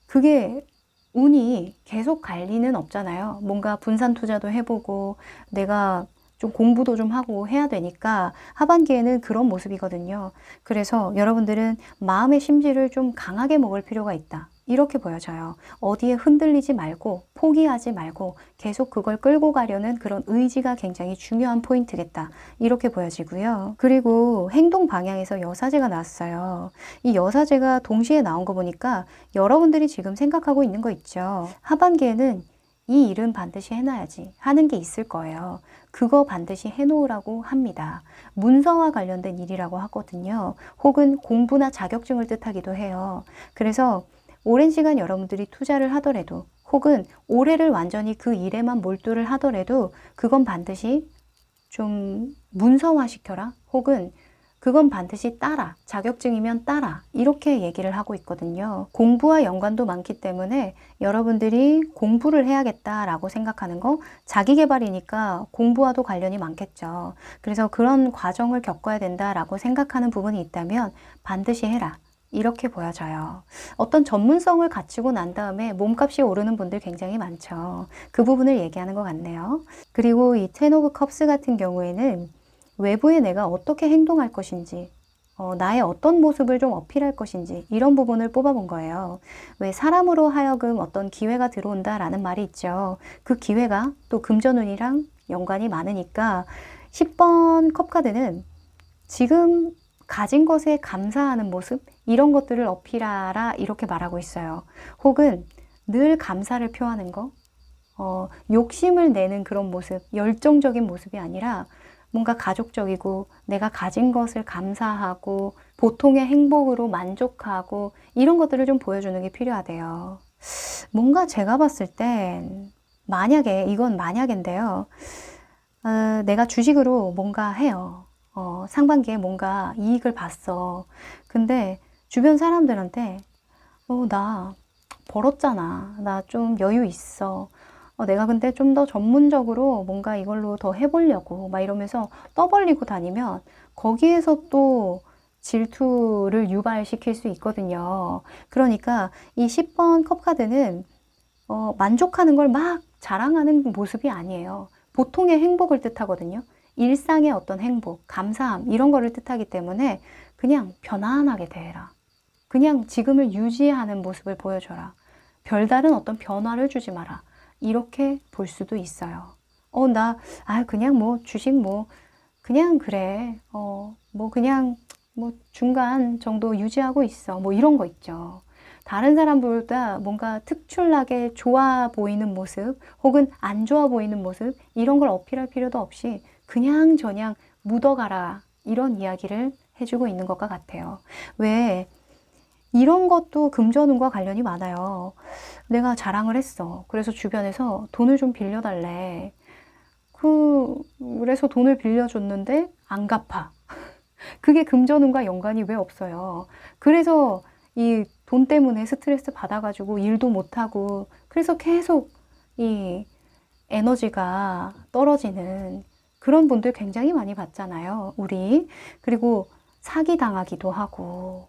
그게 운이 계속 갈 리는 없잖아요. 뭔가 분산 투자도 해보고 내가 좀 공부도 좀 하고 해야 되니까 하반기에는 그런 모습이거든요. 그래서 여러분들은 마음의 심지를 좀 강하게 먹을 필요가 있다, 이렇게 보여져요. 어디에 흔들리지 말고 포기하지 말고 계속 그걸 끌고 가려는 그런 의지가 굉장히 중요한 포인트겠다, 이렇게 보여지고요. 그리고 행동 방향에서 여사제가 나왔어요. 이 여사제가 동시에 나온 거 보니까 여러분들이 지금 생각하고 있는 거 있죠. 하반기에는 이 일은 반드시 해놔야지 하는 게 있을 거예요. 그거 반드시 해놓으라고 합니다. 문서와 관련된 일이라고 하거든요. 혹은 공부나 자격증을 뜻하기도 해요. 그래서 오랜 시간 여러분들이 투자를 하더라도, 혹은 올해를 완전히 그 일에만 몰두를 하더라도 그건 반드시 좀 문서화 시켜라, 혹은 그건 반드시 따라, 자격증이면 따라, 이렇게 얘기를 하고 있거든요. 공부와 연관도 많기 때문에 여러분들이 공부를 해야겠다라고 생각하는 거, 자기 개발이니까 공부와도 관련이 많겠죠. 그래서 그런 과정을 겪어야 된다라고 생각하는 부분이 있다면 반드시 해라, 이렇게 보여져요. 어떤 전문성을 갖추고 난 다음에 몸값이 오르는 분들 굉장히 많죠. 그 부분을 얘기하는 것 같네요. 그리고 이 텐 오브 컵스 같은 경우에는 외부에 내가 어떻게 행동할 것인지, 나의 어떤 모습을 좀 어필할 것인지, 이런 부분을 뽑아본 거예요. 왜 사람으로 하여금 어떤 기회가 들어온다라는 말이 있죠. 그 기회가 또 금전운이랑 연관이 많으니까 10번 컵카드는 지금 가진 것에 감사하는 모습, 이런 것들을 어필하라, 이렇게 말하고 있어요. 혹은 늘 감사를 표하는 거, 욕심을 내는 그런 모습, 열정적인 모습이 아니라 뭔가 가족적이고 내가 가진 것을 감사하고 보통의 행복으로 만족하고, 이런 것들을 좀 보여주는 게 필요하대요. 뭔가 제가 봤을 땐 만약에, 이건 만약인데요. 내가 주식으로 뭔가 해요. 상반기에 뭔가 이익을 봤어. 근데 주변 사람들한테, 나 벌었잖아. 나 좀 여유 있어. 내가 근데 좀 더 전문적으로 뭔가 이걸로 더 해보려고 막 이러면서 떠벌리고 다니면 거기에서 또 질투를 유발시킬 수 있거든요. 그러니까 이 10번 컵카드는 만족하는 걸 막 자랑하는 모습이 아니에요. 보통의 행복을 뜻하거든요. 일상의 어떤 행복, 감사함 이런 거를 뜻하기 때문에 그냥 편안하게 대해라. 그냥 지금을 유지하는 모습을 보여줘라. 별다른 어떤 변화를 주지 마라. 이렇게 볼 수도 있어요. 그냥 뭐 주식 뭐 그냥 그래. 뭐 그냥 뭐 중간 정도 유지하고 있어. 뭐 이런 거 있죠. 다른 사람보다 뭔가 특출나게 좋아 보이는 모습 혹은 안 좋아 보이는 모습 이런 걸 어필할 필요도 없이 그냥 저냥 묻어가라 이런 이야기를 해주고 있는 것과 같아요. 왜 이런 것도 금전운과 관련이 많아요. 내가 자랑을 했어. 그래서 주변에서 돈을 좀 빌려달래. 그래서 돈을 빌려줬는데 안 갚아. 그게 금전운과 연관이 왜 없어요? 그래서 이 돈 때문에 스트레스 받아가지고 일도 못하고 그래서 계속 이 에너지가 떨어지는 그런 분들 굉장히 많이 봤잖아요. 우리. 그리고 사기당하기도 하고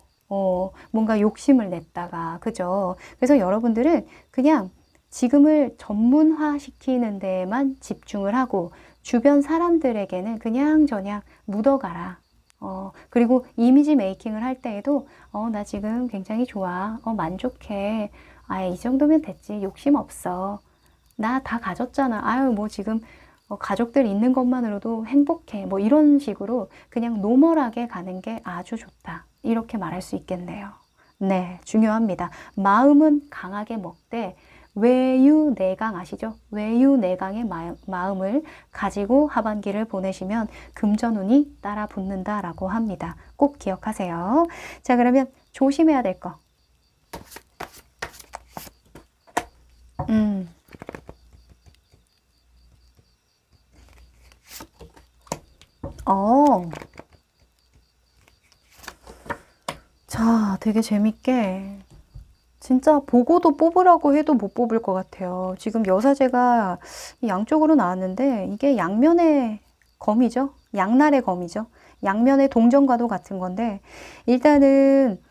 뭔가 욕심을 냈다가 그죠? 그래서 여러분들은 그냥 지금을 전문화시키는 데에만 집중을 하고 주변 사람들에게는 그냥 저냥 묻어가라. 그리고 이미지 메이킹을 할 때에도, 나 지금 굉장히 좋아. 만족해. 이 정도면 됐지. 욕심 없어. 나 다 가졌잖아. 뭐 지금 가족들 있는 것만으로도 행복해. 뭐 이런 식으로 그냥 노멀하게 가는 게 아주 좋다. 이렇게 말할 수 있겠네요. 네, 중요합니다. 마음은 강하게 먹되 외유내강 아시죠? 외유내강의 마음을 가지고 하반기를 보내시면 금전운이 따라 붙는다라고 합니다. 꼭 기억하세요. 자, 그러면 조심해야 될 거. 자, 되게 재밌게 진짜 보고도 뽑으라고 해도 못 뽑을 것 같아요. 지금 여사제가 양쪽으로 나왔는데 이게 양면의 검이죠. 양날의 검이죠. 양면의 동전과도 같은 건데 일단은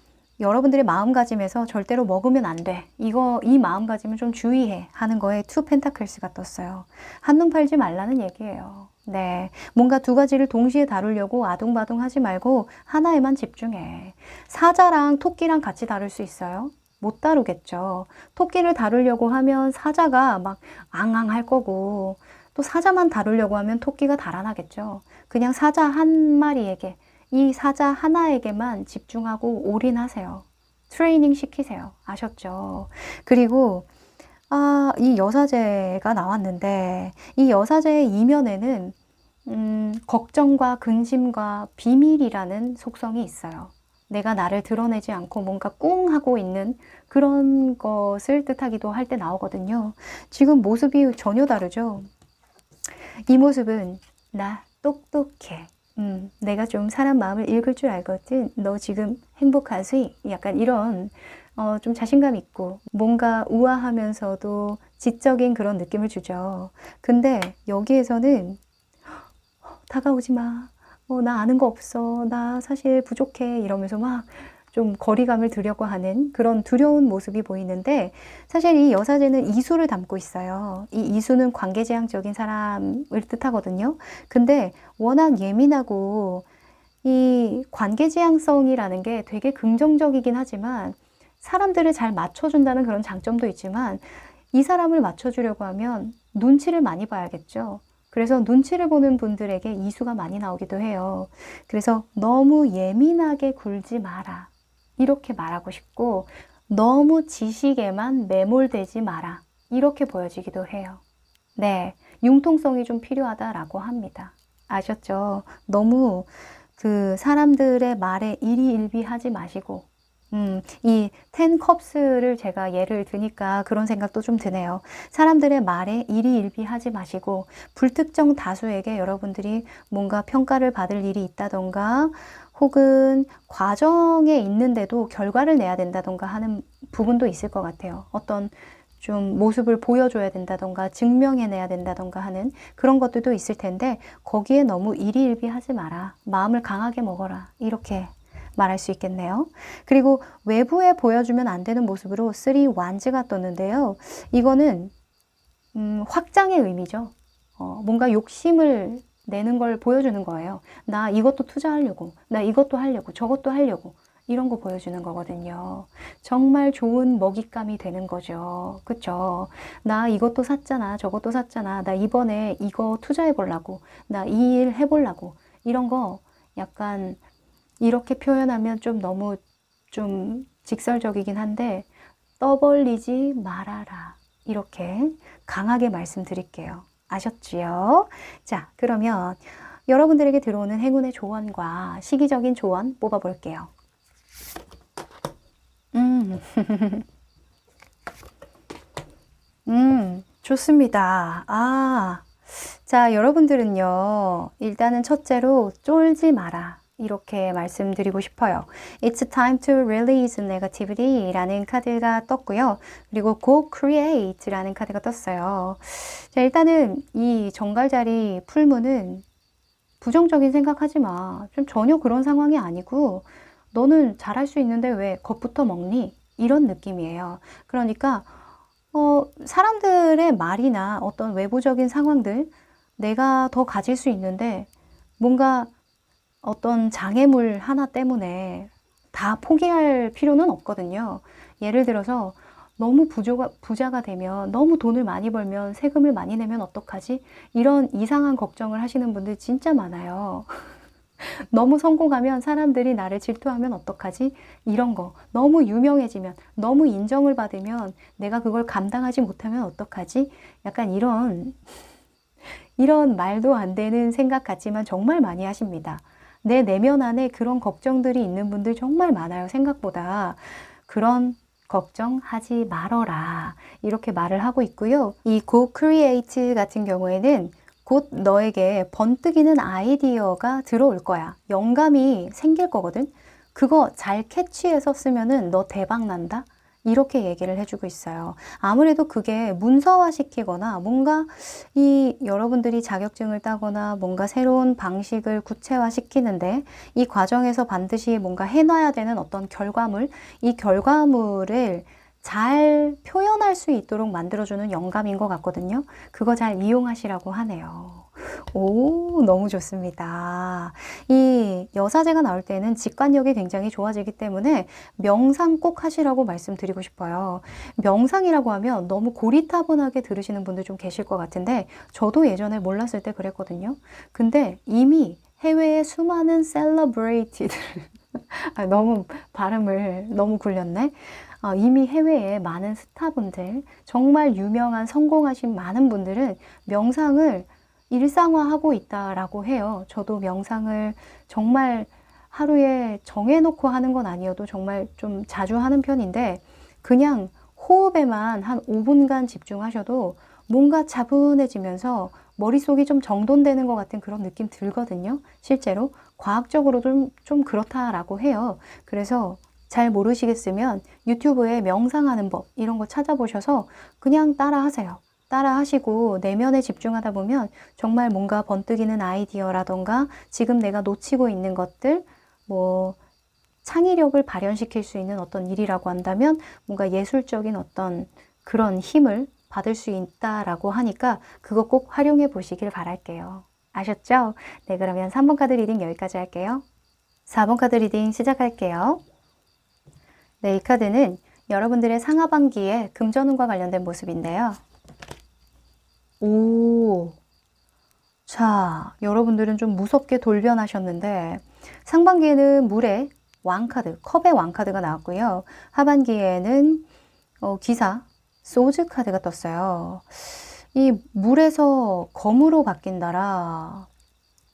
여러분들의 마음가짐에서 절대로 먹으면 안 돼. 이 마음가짐을 좀 주의해 하는 거에 투 펜타클스가 떴어요. 한눈 팔지 말라는 얘기예요. 네. 뭔가 두 가지를 동시에 다루려고 아둥바둥 하지 말고 하나에만 집중해. 사자랑 토끼랑 같이 다룰 수 있어요? 못 다루겠죠. 토끼를 다루려고 하면 사자가 막 앙앙 할 거고 또 사자만 다루려고 하면 토끼가 달아나겠죠. 그냥 사자 한 마리에게 이 사자 하나에게만 집중하고 올인하세요. 트레이닝 시키세요. 아셨죠? 그리고 이 여사제가 나왔는데 이 여사제의 이면에는 걱정과 근심과 비밀이라는 속성이 있어요. 내가 나를 드러내지 않고 뭔가 꿍 하고 있는 그런 것을 뜻하기도 할 때 나오거든요. 지금 모습이 전혀 다르죠? 이 모습은 나 똑똑해. 내가 좀 사람 마음을 읽을 줄 알거든. 너 지금 행복하지? 약간 이런 좀 자신감 있고 뭔가 우아하면서도 지적인 그런 느낌을 주죠. 근데 여기에서는 다가오지 마. 나 아는 거 없어. 나 사실 부족해. 이러면서 막 좀 거리감을 두려고 하는 그런 두려운 모습이 보이는데 사실 이 여사제는 이수를 담고 있어요. 이 이수는 관계지향적인 사람을 뜻하거든요. 근데 워낙 예민하고 이 관계지향성이라는 게 되게 긍정적이긴 하지만 사람들을 잘 맞춰준다는 그런 장점도 있지만 이 사람을 맞춰주려고 하면 눈치를 많이 봐야겠죠. 그래서 눈치를 보는 분들에게 이수가 많이 나오기도 해요. 그래서 너무 예민하게 굴지 마라. 이렇게 말하고 싶고 너무 지식에만 매몰되지 마라. 이렇게 보여지기도 해요. 네, 융통성이 좀 필요하다라고 합니다. 아셨죠? 너무 그 사람들의 말에 일희일비하지 마시고 이 텐 컵스를 제가 예를 드니까 그런 생각도 좀 드네요. 사람들의 말에 일희일비하지 마시고 불특정 다수에게 여러분들이 뭔가 평가를 받을 일이 있다던가 혹은 과정에 있는데도 결과를 내야 된다던가 하는 부분도 있을 것 같아요. 어떤 좀 모습을 보여줘야 된다던가 증명해내야 된다던가 하는 그런 것들도 있을 텐데 거기에 너무 일희일비하지 마라. 마음을 강하게 먹어라. 이렇게 말할 수 있겠네요. 그리고 외부에 보여주면 안 되는 모습으로 3 완즈가 떴는데요. 이거는 확장의 의미죠. 뭔가 욕심을 내는 걸 보여주는 거예요. 나 이것도 투자하려고, 나 이것도 하려고, 저것도 하려고 이런 거 보여주는 거거든요. 정말 좋은 먹잇감이 되는 거죠. 그쵸? 나 이것도 샀잖아, 저것도 샀잖아, 나 이번에 이거 투자해 보려고, 나 이 일 해보려고 이런 거 약간 이렇게 표현하면 좀 너무 좀 직설적이긴 한데 떠벌리지 말아라. 이렇게 강하게 말씀드릴게요. 아셨지요? 자, 그러면 여러분들에게 들어오는 행운의 조언과 시기적인 조언 뽑아볼게요. 좋습니다. 자, 여러분들은요, 일단은 첫째로 쫄지 마라. 이렇게 말씀드리고 싶어요. It's time to release negativity 라는 카드가 떴고요. 그리고 go create 라는 카드가 떴어요. 자, 일단은 이 정갈자리 풀무는 부정적인 생각하지 마. 좀 전혀 그런 상황이 아니고 너는 잘할 수 있는데 왜 겁부터 먹니? 이런 느낌이에요. 그러니까 사람들의 말이나 어떤 외부적인 상황들 내가 더 가질 수 있는데 뭔가 어떤 장애물 하나 때문에 다 포기할 필요는 없거든요. 예를 들어서 너무 부자가 되면 너무 돈을 많이 벌면 세금을 많이 내면 어떡하지? 이런 이상한 걱정을 하시는 분들 진짜 많아요. 너무 성공하면 사람들이 나를 질투하면 어떡하지? 이런 거. 너무 유명해지면, 너무 인정을 받으면 내가 그걸 감당하지 못하면 어떡하지? 약간 이런 말도 안 되는 생각 같지만 정말 많이 하십니다. 내 내면 안에 그런 걱정들이 있는 분들 정말 많아요. 생각보다. 그런 걱정하지 말어라. 이렇게 말을 하고 있고요. 이 Go Create 같은 경우에는 곧 너에게 번뜩이는 아이디어가 들어올 거야. 영감이 생길 거거든. 그거 잘 캐치해서 쓰면은 너 대박 난다. 이렇게 얘기를 해주고 있어요. 아무래도 그게 문서화 시키거나 뭔가 여러분들이 자격증을 따거나 뭔가 새로운 방식을 구체화 시키는데 이 과정에서 반드시 뭔가 해놔야 되는 어떤 결과물, 이 결과물을 잘 표현할 수 있도록 만들어주는 영감인 것 같거든요. 그거 잘 이용하시라고 하네요. 오, 너무 좋습니다. 이 여사제가 나올 때는 직관력이 굉장히 좋아지기 때문에 명상 꼭 하시라고 말씀드리고 싶어요. 명상이라고 하면 너무 고리타분하게 들으시는 분들 좀 계실 것 같은데 저도 예전에 몰랐을 때 그랬거든요. 근데 이미 해외의 수많은 셀러브레이티들 너무 발음을 너무 굴렸네. 이미 해외에 많은 스타분들, 정말 유명한 성공하신 많은 분들은 명상을 일상화하고 있다라고 해요. 저도 명상을 정말 하루에 정해놓고 하는 건 아니어도 정말 좀 자주 하는 편인데 그냥 호흡에만 한 5분간 집중하셔도 뭔가 차분해지면서 머릿속이 좀 정돈되는 것 같은 그런 느낌 들거든요. 실제로 과학적으로도 좀 그렇다라고 해요. 그래서 잘 모르시겠으면 유튜브에 명상하는 법 이런 거 찾아보셔서 그냥 따라 하세요. 따라 하시고 내면에 집중하다 보면 정말 뭔가 번뜩이는 아이디어라던가 지금 내가 놓치고 있는 것들 뭐 창의력을 발현시킬 수 있는 어떤 일이라고 한다면 뭔가 예술적인 어떤 그런 힘을 받을 수 있다라고 하니까 그거 꼭 활용해 보시길 바랄게요. 아셨죠? 네, 그러면 3번 카드 리딩 여기까지 할게요. 4번 카드 리딩 시작할게요. 네, 이 카드는 여러분들의 상하반기의 금전운과 관련된 모습인데요. 오, 자, 여러분들은 좀 무섭게 돌변하셨는데 상반기에는 물의 왕카드, 컵의 왕카드가 나왔고요. 하반기에는 기사, 소즈 카드가 떴어요. 이 물에서 검으로 바뀐다라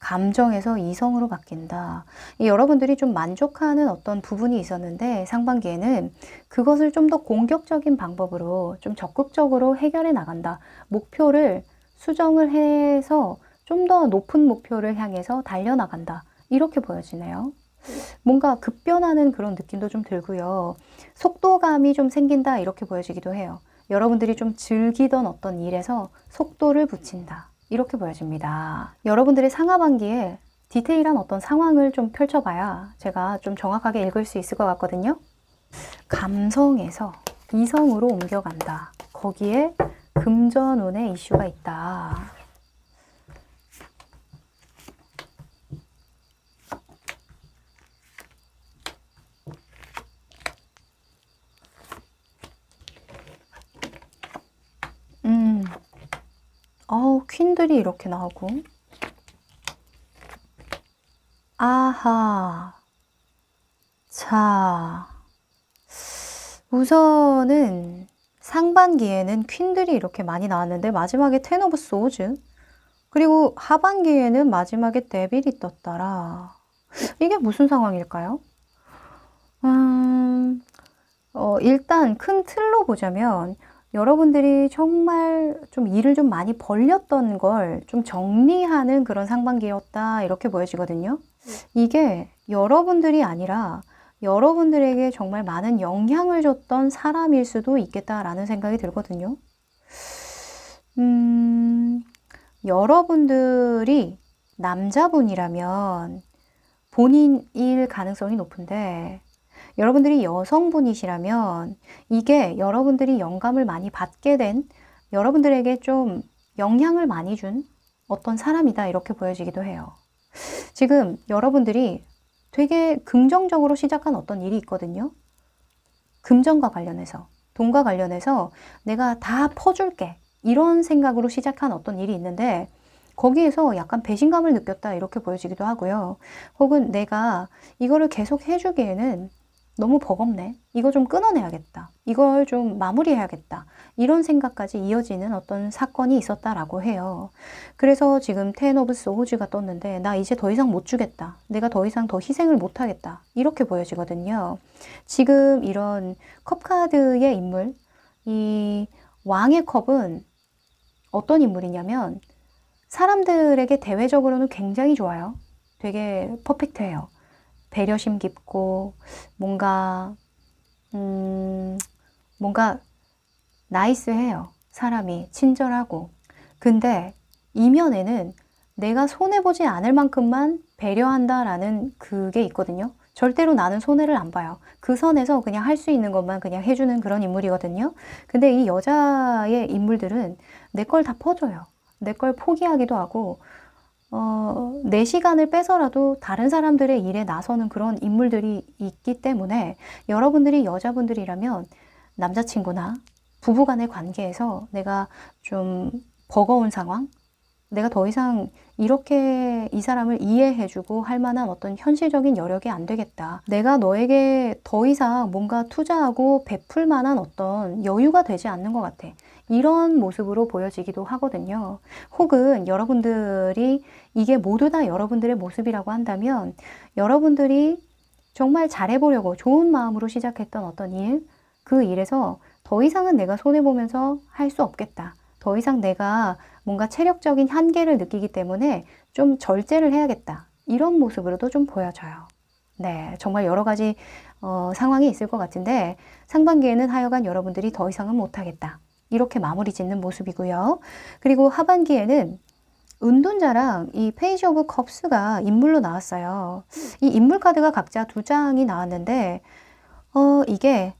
감정에서 이성으로 바뀐다. 여러분들이 좀 만족하는 어떤 부분이 있었는데 상반기에는 그것을 좀 더 공격적인 방법으로 좀 적극적으로 해결해 나간다. 목표를 수정을 해서 좀 더 높은 목표를 향해서 달려나간다. 이렇게 보여지네요. 뭔가 급변하는 그런 느낌도 좀 들고요. 속도감이 좀 생긴다. 이렇게 보여지기도 해요. 여러분들이 좀 즐기던 어떤 일에서 속도를 붙인다. 이렇게 보여집니다. 여러분들의 상하반기에 디테일한 어떤 상황을 좀 펼쳐봐야 제가 좀 정확하게 읽을 수 있을 것 같거든요. 감성에서 이성으로 옮겨간다. 거기에 금전운의 이슈가 있다. 퀸들이 이렇게 나오고. 아하. 자, 우선은 상반기에는 퀸들이 이렇게 많이 나왔는데 마지막에 텐 오브 소즈, 그리고 하반기에는 마지막에 데빌이 떴더라. 이게 무슨 상황일까요? 일단 큰 틀로 보자면 여러분들이 정말 좀 일을 좀 많이 벌렸던 걸 좀 정리하는 그런 상반기였다. 이렇게 보여지거든요. 이게 여러분들이 아니라 여러분들에게 정말 많은 영향을 줬던 사람일 수도 있겠다라는 생각이 들거든요. 여러분들이 남자분이라면 본인일 가능성이 높은데, 여러분들이 여성분이시라면 이게 여러분들이 영감을 많이 받게 된, 여러분들에게 좀 영향을 많이 준 어떤 사람이다. 이렇게 보여지기도 해요. 지금 여러분들이 되게 긍정적으로 시작한 어떤 일이 있거든요. 금전과 관련해서, 돈과 관련해서 내가 다 퍼줄게. 이런 생각으로 시작한 어떤 일이 있는데 거기에서 약간 배신감을 느꼈다. 이렇게 보여지기도 하고요. 혹은 내가 이거를 계속 해주기에는 너무 버겁네. 이거 좀 끊어내야겠다. 이걸 좀 마무리해야겠다. 이런 생각까지 이어지는 어떤 사건이 있었다라고 해요. 그래서 지금 텐 오브 소즈가 떴는데 나 이제 더 이상 못 주겠다. 내가 더 이상 더 희생을 못 하겠다. 이렇게 보여지거든요. 지금 이런 컵카드의 인물, 이 왕의 컵은 어떤 인물이냐면 사람들에게 대외적으로는 굉장히 좋아요. 되게 퍼펙트해요. 배려심 깊고 뭔가 나이스해요. 사람이 친절하고. 근데 이면에는 내가 손해보지 않을 만큼만 배려한다라는 그게 있거든요. 절대로 나는 손해를 안 봐요. 그 선에서 그냥 할 수 있는 것만 그냥 해주는 그런 인물이거든요. 근데 이 여자의 인물들은 내 걸 다 퍼줘요. 내 걸 포기하기도 하고 내 시간을 빼서라도 다른 사람들의 일에 나서는 그런 인물들이 있기 때문에 여러분들이 여자분들이라면 남자친구나 부부간의 관계에서 내가 좀 버거운 상황, 내가 더 이상 이렇게 이 사람을 이해해주고 할 만한 어떤 현실적인 여력이 안 되겠다. 내가 너에게 더 이상 뭔가 투자하고 베풀 만한 어떤 여유가 되지 않는 것 같아. 이런 모습으로 보여지기도 하거든요. 혹은 여러분들이 이게 모두 다 여러분들의 모습이라고 한다면 여러분들이 정말 잘해보려고 좋은 마음으로 시작했던 어떤 일, 그 일에서 더 이상은 내가 손해보면서 할 수 없겠다. 더 이상 내가 뭔가 체력적인 한계를 느끼기 때문에 좀 절제를 해야겠다. 이런 모습으로도 좀 보여져요. 네, 정말 여러 가지 상황이 있을 것 같은데 상반기에는 하여간 여러분들이 더 이상은 못하겠다. 이렇게 마무리 짓는 모습이고요. 그리고 하반기에는 은둔자랑 이 페이지 오브 컵스가 인물로 나왔어요. 이 인물 카드가 각자 2장이 나왔는데 이게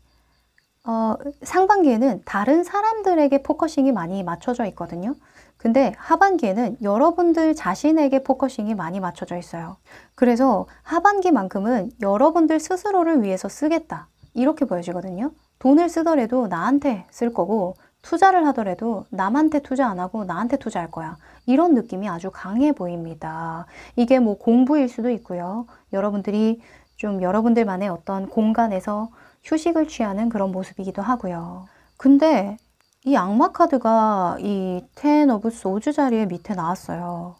상반기에는 다른 사람들에게 포커싱이 많이 맞춰져 있거든요. 근데 하반기에는 여러분들 자신에게 포커싱이 많이 맞춰져 있어요. 그래서 하반기만큼은 여러분들 스스로를 위해서 쓰겠다. 이렇게 보여지거든요. 돈을 쓰더라도 나한테 쓸 거고 투자를 하더라도 남한테 투자 안 하고 나한테 투자할 거야. 이런 느낌이 아주 강해 보입니다. 이게 뭐 공부일 수도 있고요. 여러분들이 좀 여러분들만의 어떤 공간에서 휴식을 취하는 그런 모습이기도 하고요. 근데 이 악마 카드가 이 텐 오브 소즈 자리에 밑에 나왔어요.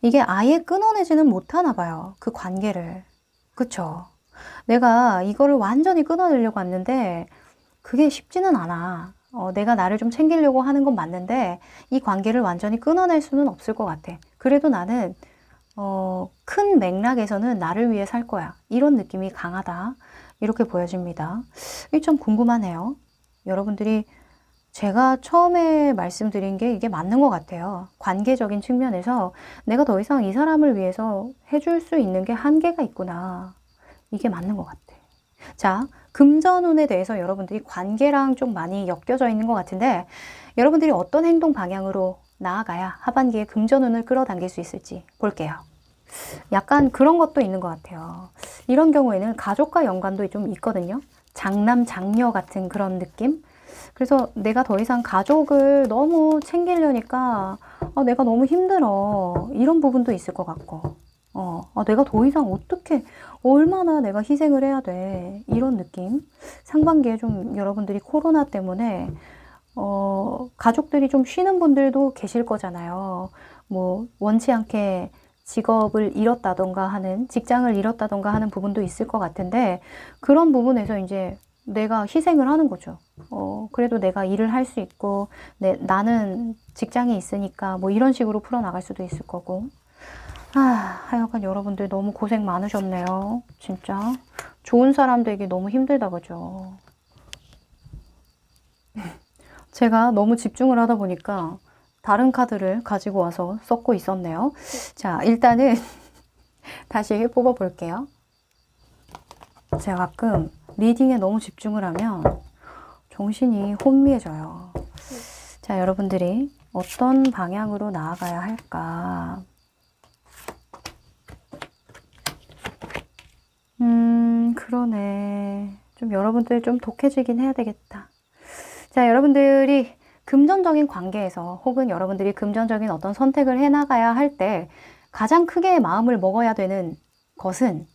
이게 아예 끊어내지는 못하나 봐요. 그 관계를. 그쵸? 내가 이거를 완전히 끊어내려고 했는데 그게 쉽지는 않아. 내가 나를 좀 챙기려고 하는 건 맞는데 이 관계를 완전히 끊어낼 수는 없을 것 같아. 그래도 나는 큰 맥락에서는 나를 위해 살 거야. 이런 느낌이 강하다. 이렇게 보여집니다. 이게 좀 궁금하네요. 여러분들이 제가 처음에 말씀드린 게 이게 맞는 것 같아요. 관계적인 측면에서 내가 더 이상 이 사람을 위해서 해줄 수 있는 게 한계가 있구나. 이게 맞는 것 같아. 자, 금전운에 대해서 여러분들이 관계랑 좀 많이 엮여져 있는 것 같은데 여러분들이 어떤 행동 방향으로 나아가야 하반기에 금전운을 끌어당길 수 있을지 볼게요. 약간 그런 것도 있는 것 같아요. 이런 경우에는 가족과 연관도 좀 있거든요. 장남, 장녀 같은 그런 느낌? 그래서 내가 더 이상 가족을 너무 챙기려니까 내가 너무 힘들어. 이런 부분도 있을 것 같고 내가 더 이상 어떻게 얼마나 내가 희생을 해야 돼. 이런 느낌. 상반기에 좀 여러분들이 코로나 때문에 가족들이 좀 쉬는 분들도 계실 거잖아요. 뭐 원치 않게 직업을 잃었다던가 하는 직장을 잃었다던가 하는 부분도 있을 것 같은데 그런 부분에서 이제 내가 희생을 하는 거죠. 그래도 내가 일을 할 수 있고 나는 직장이 있으니까 뭐 이런 식으로 풀어나갈 수도 있을 거고 하여간 여러분들 너무 고생 많으셨네요. 진짜 좋은 사람 되기 너무 힘들다 그죠? 제가 너무 집중을 하다 보니까 다른 카드를 가지고 와서 썼고 있었네요. 자, 일단은 다시 뽑아 볼게요. 제가 가끔 리딩에 너무 집중을 하면 정신이 혼미해져요. 자, 여러분들이 어떤 방향으로 나아가야 할까? 그러네. 좀 여러분들 좀 독해지긴 해야 되겠다. 자, 여러분들이 금전적인 관계에서 혹은 여러분들이 금전적인 어떤 선택을 해나가야 할 때 가장 크게 마음을 먹어야 되는 것은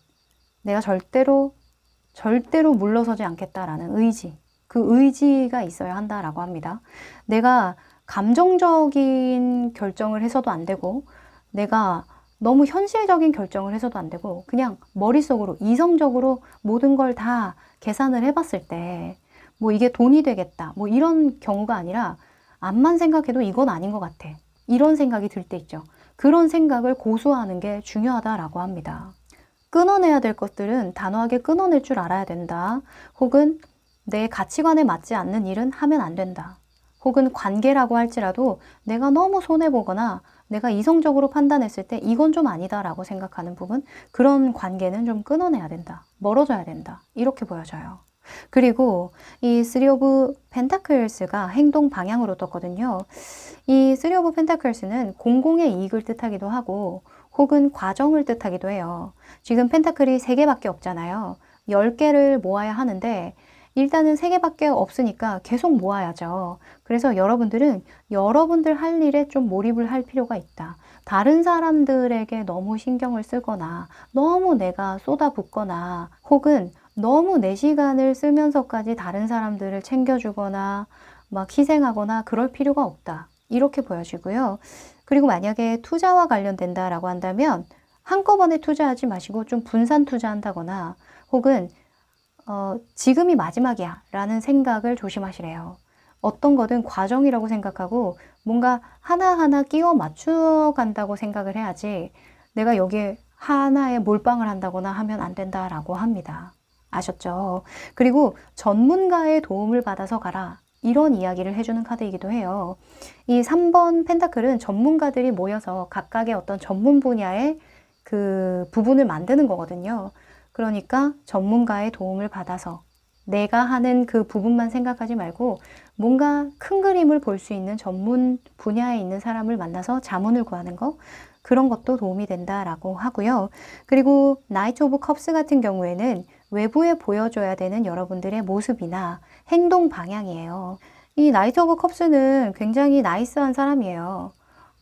내가 절대로 물러서지 않겠다라는 의지. 그 의지가 있어야 한다라고 합니다. 내가 감정적인 결정을 해서도 안 되고 내가 너무 현실적인 결정을 해서도 안 되고 그냥 머릿속으로 이성적으로 모든 걸 다 계산을 해봤을 때 뭐 이게 돈이 되겠다 뭐 이런 경우가 아니라 암만 생각해도 이건 아닌 것 같아. 이런 생각이 들 때 있죠. 그런 생각을 고수하는 게 중요하다라고 합니다. 끊어내야 될 것들은 단호하게 끊어낼 줄 알아야 된다. 혹은 내 가치관에 맞지 않는 일은 하면 안 된다. 혹은 관계라고 할지라도 내가 너무 손해보거나 내가 이성적으로 판단했을 때 이건 좀 아니다라고 생각하는 부분, 그런 관계는 좀 끊어내야 된다. 멀어져야 된다. 이렇게 보여져요. 그리고 이 쓰리 오브 펜타클스가 행동 방향으로 떴거든요. 이 쓰리 오브 펜타클스는 공공의 이익을 뜻하기도 하고 혹은 과정을 뜻하기도 해요. 지금 펜타클이 3개밖에 없잖아요. 10개를 모아야 하는데 일단은 3개밖에 없으니까 계속 모아야죠. 그래서 여러분들은 여러분들 할 일에 좀 몰입을 할 필요가 있다. 다른 사람들에게 너무 신경을 쓰거나 너무 내가 쏟아붓거나 혹은 너무 내 시간을 쓰면서까지 다른 사람들을 챙겨주거나 막 희생하거나 그럴 필요가 없다. 이렇게 보여지고요. 그리고 만약에 투자와 관련된다라고 한다면 한꺼번에 투자하지 마시고 좀 분산 투자한다거나 혹은 지금이 마지막이야 라는 생각을 조심하시래요. 어떤 거든 과정이라고 생각하고 뭔가 하나하나 끼워 맞춰 간다고 생각을 해야지 내가 여기에 하나에 몰빵을 한다거나 하면 안 된다라고 합니다. 아셨죠? 그리고 전문가의 도움을 받아서 가라. 이런 이야기를 해주는 카드이기도 해요. 이 3번 펜타클은 전문가들이 모여서 각각의 어떤 전문 분야의 그 부분을 만드는 거거든요. 그러니까 전문가의 도움을 받아서 내가 하는 그 부분만 생각하지 말고 뭔가 큰 그림을 볼 수 있는 전문 분야에 있는 사람을 만나서 자문을 구하는 거, 그런 것도 도움이 된다라고 하고요. 그리고 나이트 오브 컵스 같은 경우에는 외부에 보여줘야 되는 여러분들의 모습이나 행동 방향이에요. 이 나이트 오브 컵스는 굉장히 나이스한 사람이에요.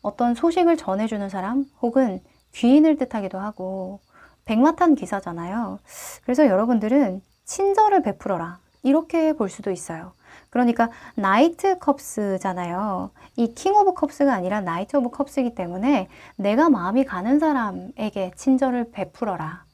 어떤 소식을 전해주는 사람 혹은 귀인을 뜻하기도 하고 백마탄 기사잖아요. 그래서 여러분들은 친절을 베풀어라. 이렇게 볼 수도 있어요. 그러니까 나이트 컵스잖아요. 이 킹 오브 컵스가 아니라 나이트 오브 컵스이기 때문에 내가 마음이 가는 사람에게 친절을 베풀어라.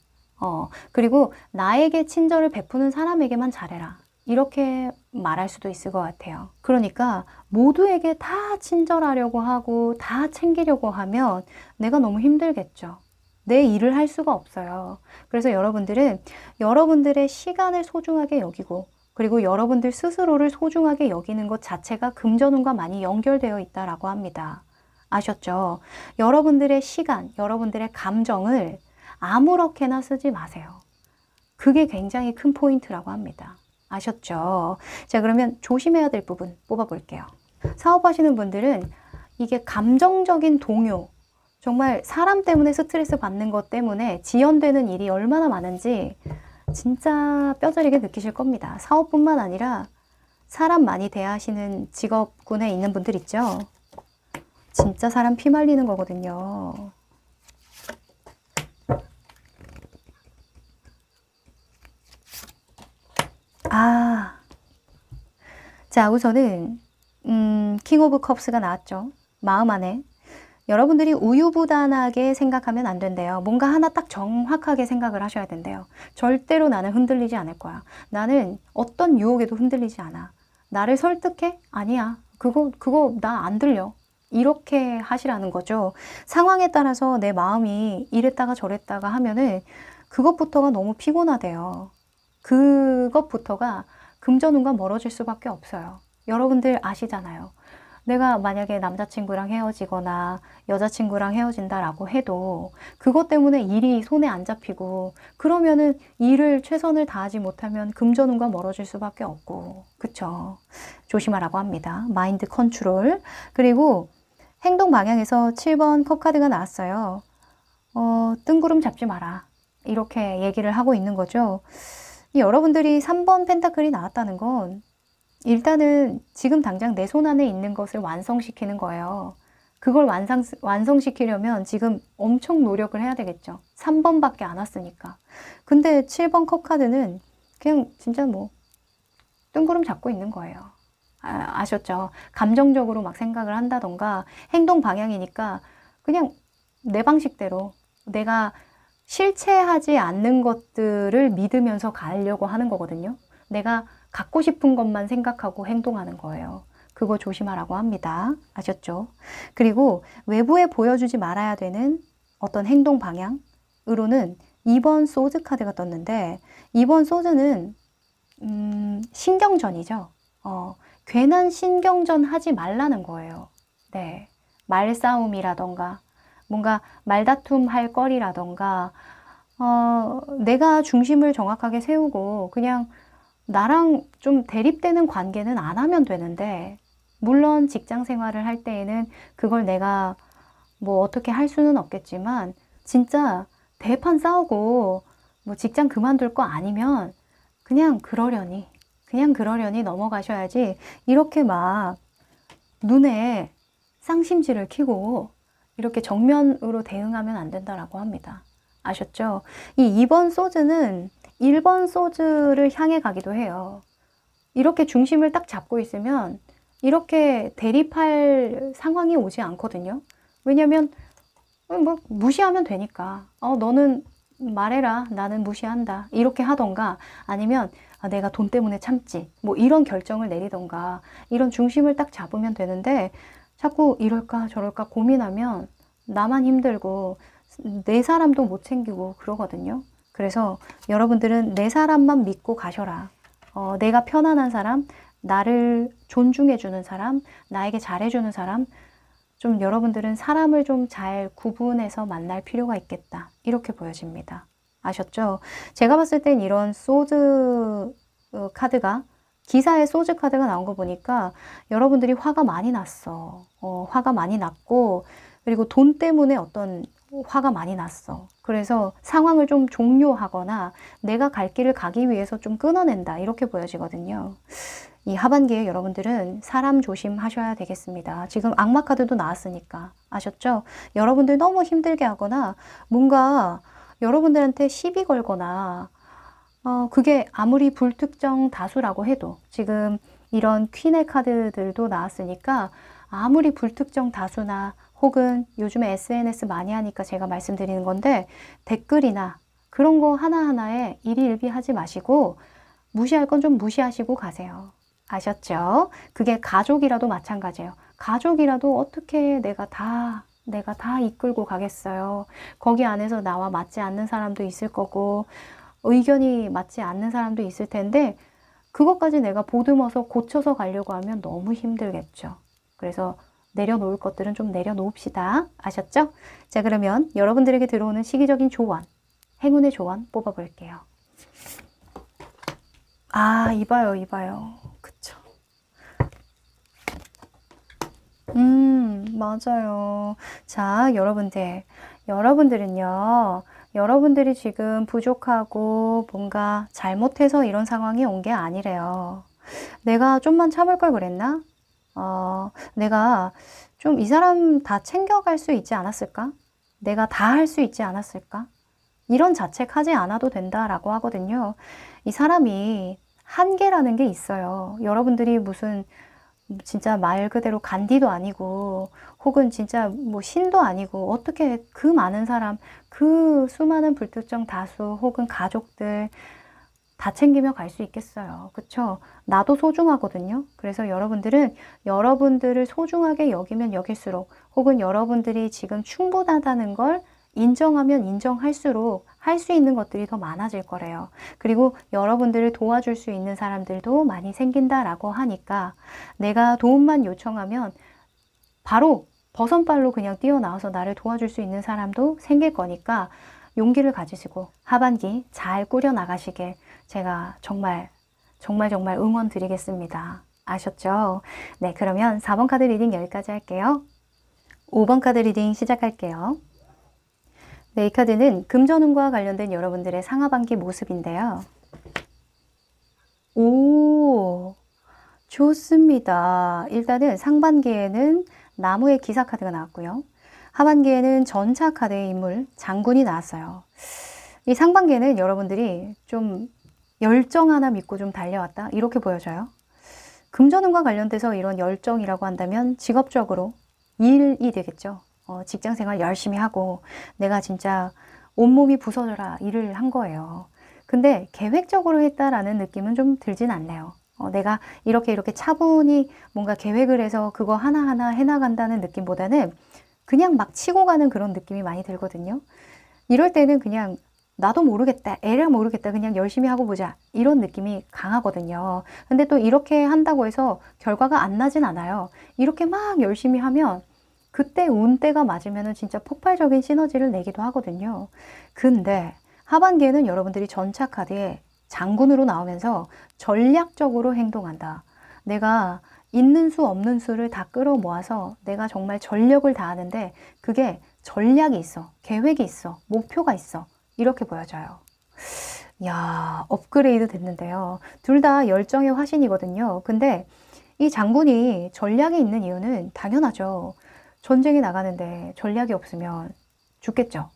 그리고 나에게 친절을 베푸는 사람에게만 잘해라. 이렇게 말할 수도 있을 것 같아요. 그러니까 모두에게 다 친절하려고 하고 다 챙기려고 하면 내가 너무 힘들겠죠. 내 일을 할 수가 없어요. 그래서 여러분들은 여러분들의 시간을 소중하게 여기고 그리고 여러분들 스스로를 소중하게 여기는 것 자체가 금전운과 많이 연결되어 있다라고 합니다. 아셨죠? 여러분들의 시간, 여러분들의 감정을 아무렇게나 쓰지 마세요. 그게 굉장히 큰 포인트라고 합니다. 아셨죠? 자, 그러면 조심해야 될 부분 뽑아볼게요. 사업하시는 분들은 이게 감정적인 동요, 정말 사람 때문에 스트레스 받는 것 때문에 지연되는 일이 얼마나 많은지 진짜 뼈저리게 느끼실 겁니다. 사업뿐만 아니라 사람 많이 대하시는 직업군에 있는 분들 있죠? 진짜 사람 피 말리는 거거든요. 자, 우선은 킹 오브 컵스가 나왔죠. 마음 안에 여러분들이 우유부단하게 생각하면 안 된대요. 뭔가 하나 딱 정확하게 생각을 하셔야 된대요. 절대로 나는 흔들리지 않을 거야. 나는 어떤 유혹에도 흔들리지 않아. 나를 설득해? 아니야. 그거 나 안 들려. 이렇게 하시라는 거죠. 상황에 따라서 내 마음이 이랬다가 저랬다가 하면은 그것부터가 너무 피곤하대요. 그것부터가 금전운과 멀어질 수밖에 없어요. 여러분들 아시잖아요. 내가 만약에 남자친구랑 헤어지거나 여자친구랑 헤어진다라고 해도 그것 때문에 일이 손에 안 잡히고 그러면은 일을 최선을 다하지 못하면 금전운과 멀어질 수밖에 없고, 그쵸? 조심하라고 합니다. 마인드 컨트롤. 그리고 행동 방향에서 7번 컵 카드가 나왔어요. 뜬구름 잡지 마라. 이렇게 얘기를 하고 있는 거죠. 여러분들이 3번 펜타클이 나왔다는 건 일단은 지금 당장 내 손 안에 있는 것을 완성시키는 거예요. 그걸 완성시키려면 지금 엄청 노력을 해야 되겠죠. 3번밖에 안 왔으니까. 근데 7번 컵 카드는 그냥 진짜 뭐 뜬구름 잡고 있는 거예요. 아셨죠? 감정적으로 막 생각을 한다던가 행동 방향이니까 그냥 내 방식대로 내가 실체하지 않는 것들을 믿으면서 가려고 하는 거거든요. 내가 갖고 싶은 것만 생각하고 행동하는 거예요. 그거 조심하라고 합니다. 아셨죠? 그리고 외부에 보여주지 말아야 되는 어떤 행동 방향으로는 2번 소드 카드가 떴는데, 2번 소드는 신경전이죠. 괜한 신경전 하지 말라는 거예요. 네. 말싸움이라던가 뭔가 말다툼 할 거리라던가 내가 중심을 정확하게 세우고 그냥 나랑 좀 대립되는 관계는 안 하면 되는데, 물론 직장 생활을 할 때에는 그걸 내가 뭐 어떻게 할 수는 없겠지만 진짜 대판 싸우고 뭐 직장 그만둘 거 아니면 그냥 그러려니 넘어가셔야지, 이렇게 막 눈에 쌍심지를 켜고 이렇게 정면으로 대응하면 안 된다라고 합니다. 아셨죠? 이 2번 소즈는 1번 소즈를 향해 가기도 해요. 이렇게 중심을 딱 잡고 있으면 이렇게 대립할 상황이 오지 않거든요. 왜냐면 뭐 무시하면 되니까. 너는 말해라. 나는 무시한다. 이렇게 하던가, 아니면 내가 돈 때문에 참지. 뭐 이런 결정을 내리던가, 이런 중심을 딱 잡으면 되는데 자꾸 이럴까 저럴까 고민하면 나만 힘들고 내 사람도 못 챙기고 그러거든요. 그래서 여러분들은 내 사람만 믿고 가셔라. 내가 편안한 사람, 나를 존중해주는 사람, 나에게 잘해주는 사람, 좀 여러분들은 사람을 좀 잘 구분해서 만날 필요가 있겠다. 이렇게 보여집니다. 아셨죠? 제가 봤을 땐 이런 소드 카드가, 기사에 소드 카드가 나온 거 보니까 여러분들이 화가 많이 났어. 화가 많이 났고, 그리고 돈 때문에 어떤 화가 많이 났어. 그래서 상황을 좀 종료하거나 내가 갈 길을 가기 위해서 좀 끊어낸다. 이렇게 보여지거든요. 이 하반기에 여러분들은 사람 조심하셔야 되겠습니다. 지금 악마 카드도 나왔으니까. 아셨죠? 여러분들 너무 힘들게 하거나 뭔가 여러분들한테 시비 걸거나 그게 아무리 불특정 다수라고 해도 지금 이런 퀸의 카드들도 나왔으니까 아무리 불특정 다수나 혹은 요즘에 SNS 많이 하니까 제가 말씀드리는 건데 댓글이나 그런 거 하나하나에 일희일비하지 마시고 무시할 건 좀 무시하시고 가세요. 아셨죠? 그게 가족이라도 마찬가지예요. 가족이라도 어떻게 내가 다 이끌고 가겠어요. 거기 안에서 나와 맞지 않는 사람도 있을 거고 의견이 맞지 않는 사람도 있을 텐데 그것까지 내가 보듬어서 고쳐서 가려고 하면 너무 힘들겠죠. 그래서 내려놓을 것들은 좀 내려놓읍시다. 아셨죠? 자, 그러면 여러분들에게 들어오는 시기적인 조언, 행운의 조언 뽑아볼게요. 아, 이봐요, 이봐요. 그쵸. 맞아요. 자, 여러분들은요, 여러분들이 지금 부족하고 뭔가 잘못해서 이런 상황이 온 게 아니래요. 내가 좀만 참을 걸 그랬나? 내가 좀 이 사람 다 챙겨갈 수 있지 않았을까? 내가 다 할 수 있지 않았을까? 이런 자책하지 않아도 된다라고 하거든요. 이 사람이 한계라는 게 있어요. 여러분들이 무슨 진짜 말 그대로 간디도 아니고 혹은 진짜 뭐 신도 아니고 어떻게 그 많은 사람, 그 수많은 불특정 다수 혹은 가족들 다 챙기며 갈 수 있겠어요. 그쵸? 나도 소중하거든요. 그래서 여러분들은 여러분들을 소중하게 여기면 여길수록 혹은 여러분들이 지금 충분하다는 걸 인정하면 인정할수록 할 수 있는 것들이 더 많아질 거래요. 그리고 여러분들을 도와줄 수 있는 사람들도 많이 생긴다라고 하니까 내가 도움만 요청하면 바로 버선발로 그냥 뛰어나와서 나를 도와줄 수 있는 사람도 생길 거니까 용기를 가지시고 하반기 잘 꾸려나가시길 제가 정말 응원 드리겠습니다. 아셨죠? 네, 그러면 4번 카드 리딩 여기까지 할게요. 5번 카드 리딩 시작할게요. 네, 이 카드는 금전운과 관련된 여러분들의 상하반기 모습인데요. 오, 좋습니다. 일단은 상반기에는 나무의 기사 카드가 나왔고요. 하반기에는 전차 카드의 인물, 장군이 나왔어요. 이 상반기에는 여러분들이 좀 열정 하나 믿고 좀 달려왔다. 이렇게 보여져요. 금전운과 관련돼서 이런 열정이라고 한다면 직업적으로 일이 되겠죠. 직장생활 열심히 하고 내가 진짜 온몸이 부서져라 일을 한 거예요. 근데 계획적으로 했다라는 느낌은 좀 들진 않네요. 내가 이렇게 차분히 뭔가 계획을 해서 그거 하나하나 해나간다는 느낌보다는 그냥 막 치고 가는 그런 느낌이 많이 들거든요. 이럴 때는 그냥 나도 모르겠다, 에라 모르겠다, 그냥 열심히 하고 보자 이런 느낌이 강하거든요. 근데 또 이렇게 한다고 해서 결과가 안 나진 않아요. 이렇게 막 열심히 하면 그때 운때가 맞으면 진짜 폭발적인 시너지를 내기도 하거든요. 근데 하반기에는 여러분들이 전차 카드에 장군으로 나오면서 전략적으로 행동한다. 내가 있는 수 없는 수를 다 끌어모아서 내가 정말 전력을 다하는데 그게 전략이 있어, 계획이 있어, 목표가 있어. 이렇게 보여져요. 이야, 업그레이드 됐는데요. 둘 다 열정의 화신이거든요. 근데 이 장군이 전략이 있는 이유는 당연하죠. 전쟁에 나가는데 전략이 없으면 죽겠죠.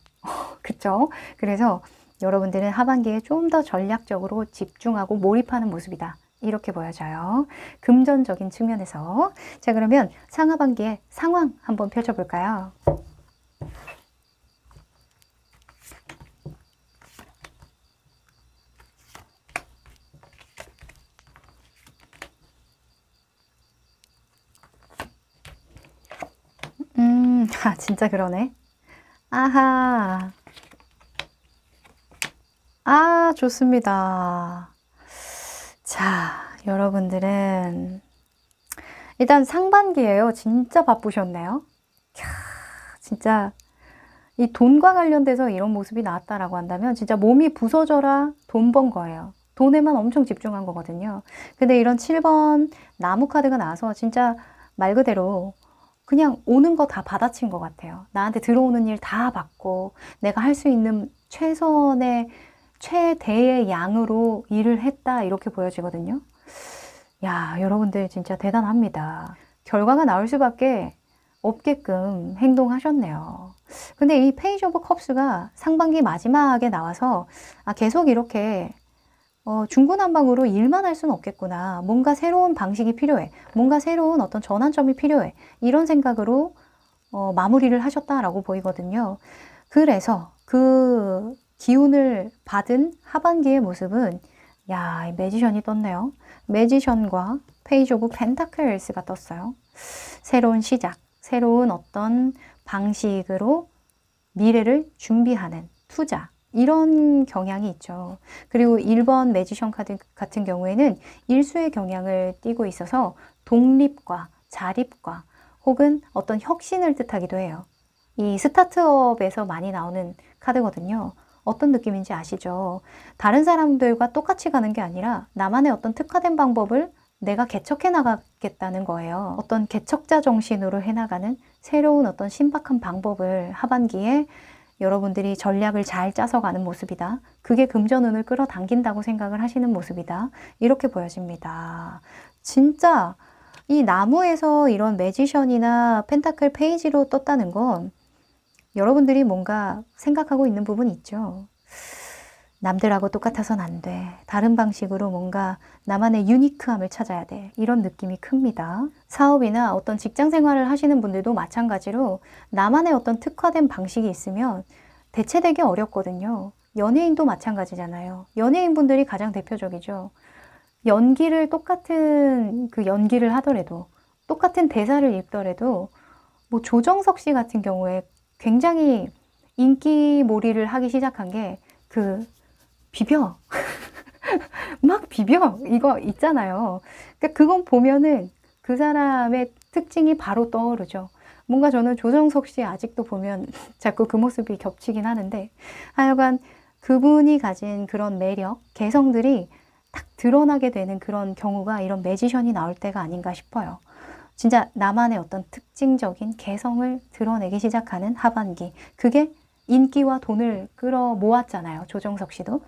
그쵸? 그래서 여러분들은 하반기에 좀 더 전략적으로 집중하고 몰입하는 모습이다. 이렇게 보여져요. 금전적인 측면에서. 자, 그러면 상하반기의 상황 한번 펼쳐볼까요? 진짜 그러네. 아하. 아, 좋습니다. 자, 여러분들은 일단 상반기에요. 진짜 바쁘셨네요. 캬, 진짜 이 돈과 관련돼서 이런 모습이 나왔다라고 한다면 진짜 몸이 부서져라 돈 번 거예요. 돈에만 엄청 집중한 거거든요. 근데 이런 7번 나무 카드가 나와서 진짜 말 그대로 그냥 오는 거 다 받아친 것 같아요. 나한테 들어오는 일 다 받고 내가 할 수 있는 최대의 양으로 일을 했다 이렇게 보여지거든요. 야, 여러분들 진짜 대단합니다. 결과가 나올 수밖에 없게끔 행동하셨네요. 근데 이 페이지 오브 컵스가 상반기 마지막에 나와서 계속 이렇게 중구난방으로 일만 할 수는 없겠구나. 뭔가 새로운 방식이 필요해. 뭔가 새로운 어떤 전환점이 필요해. 이런 생각으로 마무리를 하셨다라고 보이거든요. 그래서 그 기운을 받은 하반기의 모습은 야, 이 매지션이 떴네요. 매지션과 페이지 오브 펜타클스가 떴어요. 새로운 시작, 새로운 어떤 방식으로 미래를 준비하는 투자, 이런 경향이 있죠. 그리고 1번 매지션 카드 같은 경우에는 일수의 경향을 띠고 있어서 독립과 자립과 혹은 어떤 혁신을 뜻하기도 해요. 이 스타트업에서 많이 나오는 카드거든요. 어떤 느낌인지 아시죠? 다른 사람들과 똑같이 가는 게 아니라 나만의 어떤 특화된 방법을 내가 개척해 나가겠다는 거예요. 어떤 개척자 정신으로 해나가는 새로운 어떤 신박한 방법을 하반기에 여러분들이 전략을 잘 짜서 가는 모습이다. 그게 금전운을 끌어당긴다고 생각을 하시는 모습이다. 이렇게 보여집니다. 진짜 이 나무에서 이런 매지션이나 펜타클 페이지로 떴다는 건 여러분들이 뭔가 생각하고 있는 부분이 있죠. 남들하고 똑같아서는 안 돼. 다른 방식으로 뭔가 나만의 유니크함을 찾아야 돼. 이런 느낌이 큽니다. 사업이나 어떤 직장 생활을 하시는 분들도 마찬가지로 나만의 어떤 특화된 방식이 있으면 대체되기 어렵거든요. 연예인도 마찬가지잖아요. 연예인분들이 가장 대표적이죠. 연기를 똑같은 그 연기를 하더라도 똑같은 대사를 읽더라도 뭐 조정석 씨 같은 경우에 굉장히 인기몰이를 하기 시작한 게 비벼. 막 비벼. 이거 있잖아요. 그러니까 그건 보면은 그 사람의 특징이 바로 떠오르죠. 뭔가 저는 조정석 씨 아직도 보면 자꾸 그 모습이 겹치긴 하는데 하여간 그분이 가진 그런 매력, 개성들이 딱 드러나게 되는 그런 경우가 이런 매지션이 나올 때가 아닌가 싶어요. 진짜 나만의 어떤 특징적인 개성을 드러내기 시작하는 하반기. 그게 인기와 돈을 끌어 모았잖아요. 조정석 씨도.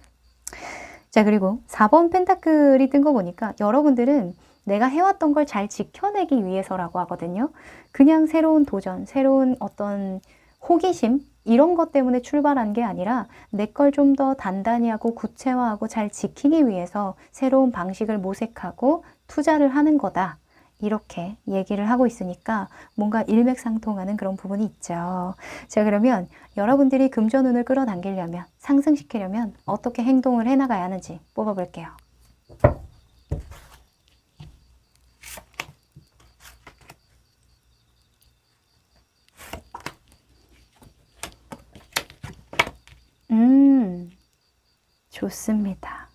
자, 그리고 4번 펜타클이 뜬 거 보니까 여러분들은 내가 해왔던 걸 잘 지켜내기 위해서라고 하거든요. 그냥 새로운 도전, 새로운 어떤 호기심, 이런 것 때문에 출발한 게 아니라 내 걸 좀 더 단단히 하고 구체화하고 잘 지키기 위해서 새로운 방식을 모색하고 투자를 하는 거다. 이렇게 얘기를 하고 있으니까 뭔가 일맥상통하는 그런 부분이 있죠. 자, 그러면 여러분들이 금전운을 끌어당기려면, 상승시키려면 어떻게 행동을 해나가야 하는지 뽑아볼게요. 좋습니다.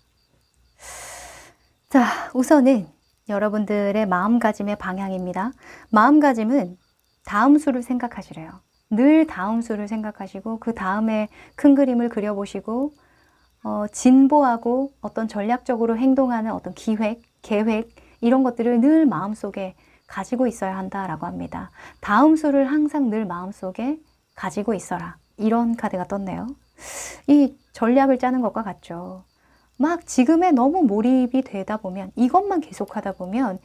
자, 우선은 여러분들의 마음가짐의 방향입니다. 마음가짐은 다음 수를 생각하시래요. 늘 다음 수를 생각하시고 그 다음에 큰 그림을 그려보시고 진보하고 어떤 전략적으로 행동하는 어떤 기획, 계획 이런 것들을 늘 마음속에 가지고 있어야 한다라고 합니다. 다음 수를 항상 늘 마음속에 가지고 있어라. 이런 카드가 떴네요. 이 전략을 짜는 것과 같죠. 막 지금에 너무 몰입이 되다 보면 이것만 계속하다 보면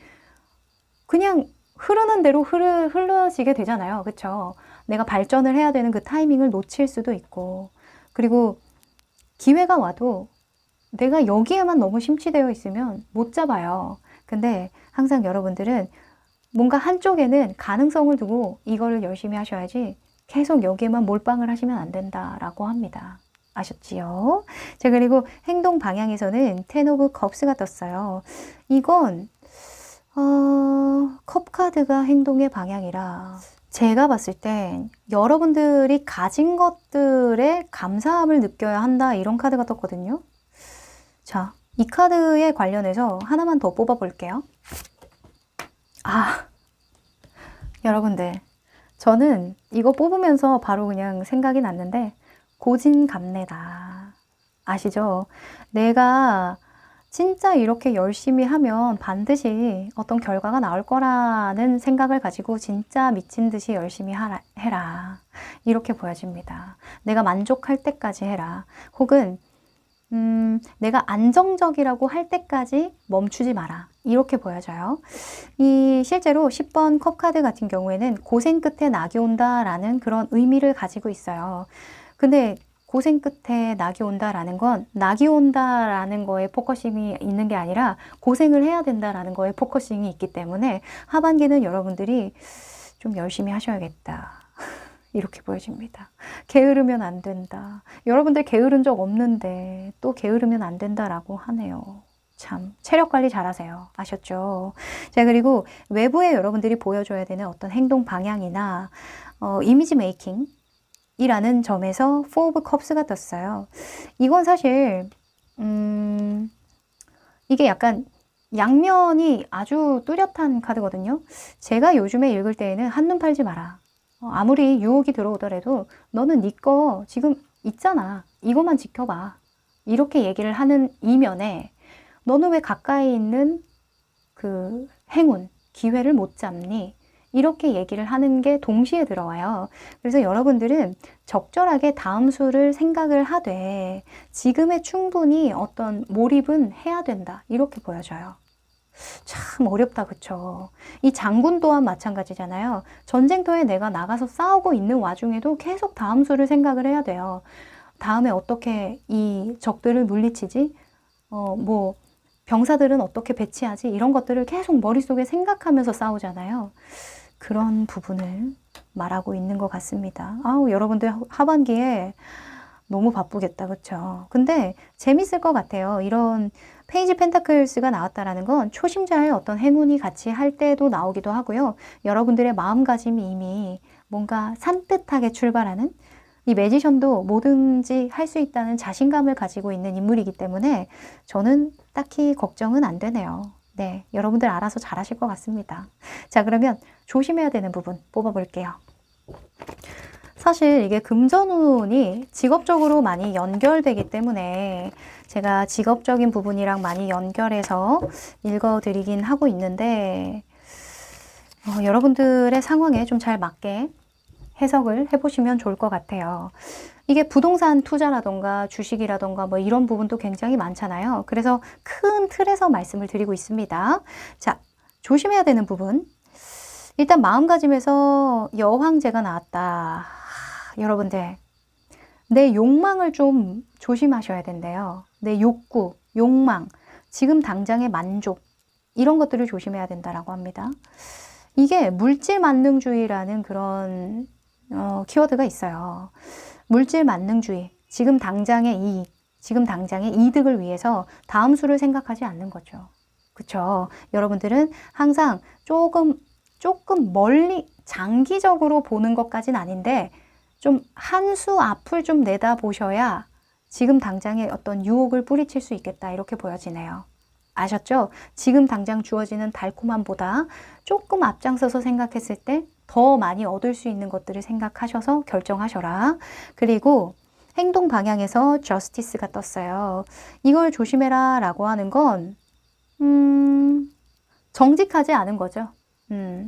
그냥 흐르는 대로 흘러지게 되잖아요. 그렇죠? 내가 발전을 해야 되는 그 타이밍을 놓칠 수도 있고 그리고 기회가 와도 내가 여기에만 너무 심취되어 있으면 못 잡아요. 근데 항상 여러분들은 뭔가 한쪽에는 가능성을 두고 이거를 열심히 하셔야지 계속 여기에만 몰빵을 하시면 안 된다라고 합니다. 아셨지요? 자, 그리고 행동 방향에서는 텐 오브 컵스가 떴어요. 이건 컵 카드가 행동의 방향이라 제가 봤을 땐 여러분들이 가진 것들에 감사함을 느껴야 한다 이런 카드가 떴거든요. 자, 이 카드에 관련해서 하나만 더 뽑아 볼게요. 여러분들 저는 이거 뽑으면서 바로 그냥 생각이 났는데 고진감래다. 아시죠? 내가 진짜 이렇게 열심히 하면 반드시 어떤 결과가 나올 거라는 생각을 가지고 진짜 미친 듯이 열심히 해라. 이렇게 보여집니다. 내가 만족할 때까지 해라. 혹은 내가 안정적이라고 할 때까지 멈추지 마라. 이렇게 보여져요. 실제로 10번 컵 카드 같은 경우에는 고생 끝에 낙이 온다라는 그런 의미를 가지고 있어요. 근데 고생 끝에 낙이 온다라는 건 낙이 온다라는 거에 포커싱이 있는 게 아니라 고생을 해야 된다라는 거에 포커싱이 있기 때문에 하반기는 여러분들이 좀 열심히 하셔야겠다. 이렇게 보여집니다. 게으르면 안 된다. 여러분들 게으른 적 없는데 또 게으르면 안 된다라고 하네요. 참 체력 관리 잘하세요. 아셨죠? 자, 그리고 외부에 여러분들이 보여줘야 되는 어떤 행동 방향이나 이미지 메이킹 이라는 점에서 Four of Cups가 떴어요. 이건 사실 이게 약간 양면이 아주 뚜렷한 카드거든요. 제가 요즘에 읽을 때에는 한눈 팔지 마라. 아무리 유혹이 들어오더라도 너는 네 거 지금 있잖아. 이것만 지켜봐. 이렇게 얘기를 하는 이면에 너는 왜 가까이 있는 그 행운, 기회를 못 잡니? 이렇게 얘기를 하는 게 동시에 들어와요. 그래서 여러분들은 적절하게 다음 수를 생각을 하되 지금에 충분히 어떤 몰입은 해야 된다. 이렇게 보여져요. 참 어렵다, 그쵸? 이 장군 또한 마찬가지잖아요. 전쟁터에 내가 나가서 싸우고 있는 와중에도 계속 다음 수를 생각을 해야 돼요. 다음에 어떻게 이 적들을 물리치지? 병사들은 어떻게 배치하지? 이런 것들을 계속 머릿속에 생각하면서 싸우잖아요. 그런 부분을 말하고 있는 것 같습니다. 아우, 여러분들 하반기에 너무 바쁘겠다, 그쵸? 근데 재밌을 것 같아요. 이런 페이지 펜타클스가 나왔다라는 건 초심자의 어떤 행운이 같이 할 때도 나오기도 하고요. 여러분들의 마음가짐이 이미 뭔가 산뜻하게 출발하는, 이 매지션도 뭐든지 할 수 있다는 자신감을 가지고 있는 인물이기 때문에 저는 딱히 걱정은 안 되네요. 네, 여러분들 알아서 잘하실 것 같습니다. 자, 그러면 조심해야 되는 부분 뽑아볼게요. 사실 이게 금전운이 직업적으로 많이 연결되기 때문에 제가 직업적인 부분이랑 많이 연결해서 읽어드리긴 하고 있는데 여러분들의 상황에 좀 잘 맞게 해석을 해보시면 좋을 것 같아요. 이게 부동산 투자라던가 주식이라던가 뭐 이런 부분도 굉장히 많잖아요. 그래서 큰 틀에서 말씀을 드리고 있습니다. 자, 조심해야 되는 부분. 일단 마음가짐에서 여황제가 나왔다. 여러분들, 내 욕망을 좀 조심하셔야 된대요. 내 욕구, 욕망, 지금 당장의 만족, 이런 것들을 조심해야 된다라고 합니다. 이게 물질 만능주의라는 그런 키워드가 있어요. 물질 만능주의, 지금 당장의 이익, 지금 당장의 이득을 위해서 다음 수를 생각하지 않는 거죠. 그쵸? 여러분들은 항상 조금 멀리 장기적으로 보는 것까지는 아닌데 좀 한 수 앞을 좀 내다보셔야 지금 당장의 어떤 유혹을 뿌리칠 수 있겠다, 이렇게 보여지네요. 아셨죠? 지금 당장 주어지는 달콤함보다 조금 앞장서서 생각했을 때 더 많이 얻을 수 있는 것들을 생각하셔서 결정하셔라. 그리고 행동 방향에서 저스티스가 떴어요. 이걸 조심해라 라고 하는 건 정직하지 않은 거죠.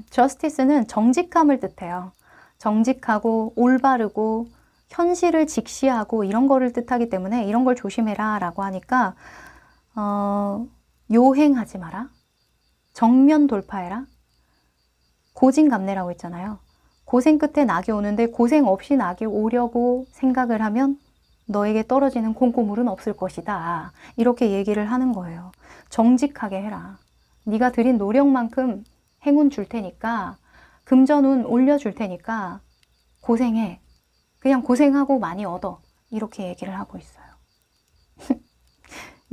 저스티스는 정직함을 뜻해요. 정직하고 올바르고 현실을 직시하고 이런 거를 뜻하기 때문에 이런 걸 조심해라 라고 하니까 요행하지 마라. 정면 돌파해라. 고진감래라고 했잖아요. 고생 끝에 낙이 오는데 고생 없이 낙이 오려고 생각을 하면 너에게 떨어지는 콩고물은 없을 것이다. 이렇게 얘기를 하는 거예요. 정직하게 해라. 네가 들인 노력만큼 행운 줄 테니까, 금전운 올려줄 테니까 고생해. 그냥 고생하고 많이 얻어. 이렇게 얘기를 하고 있어요.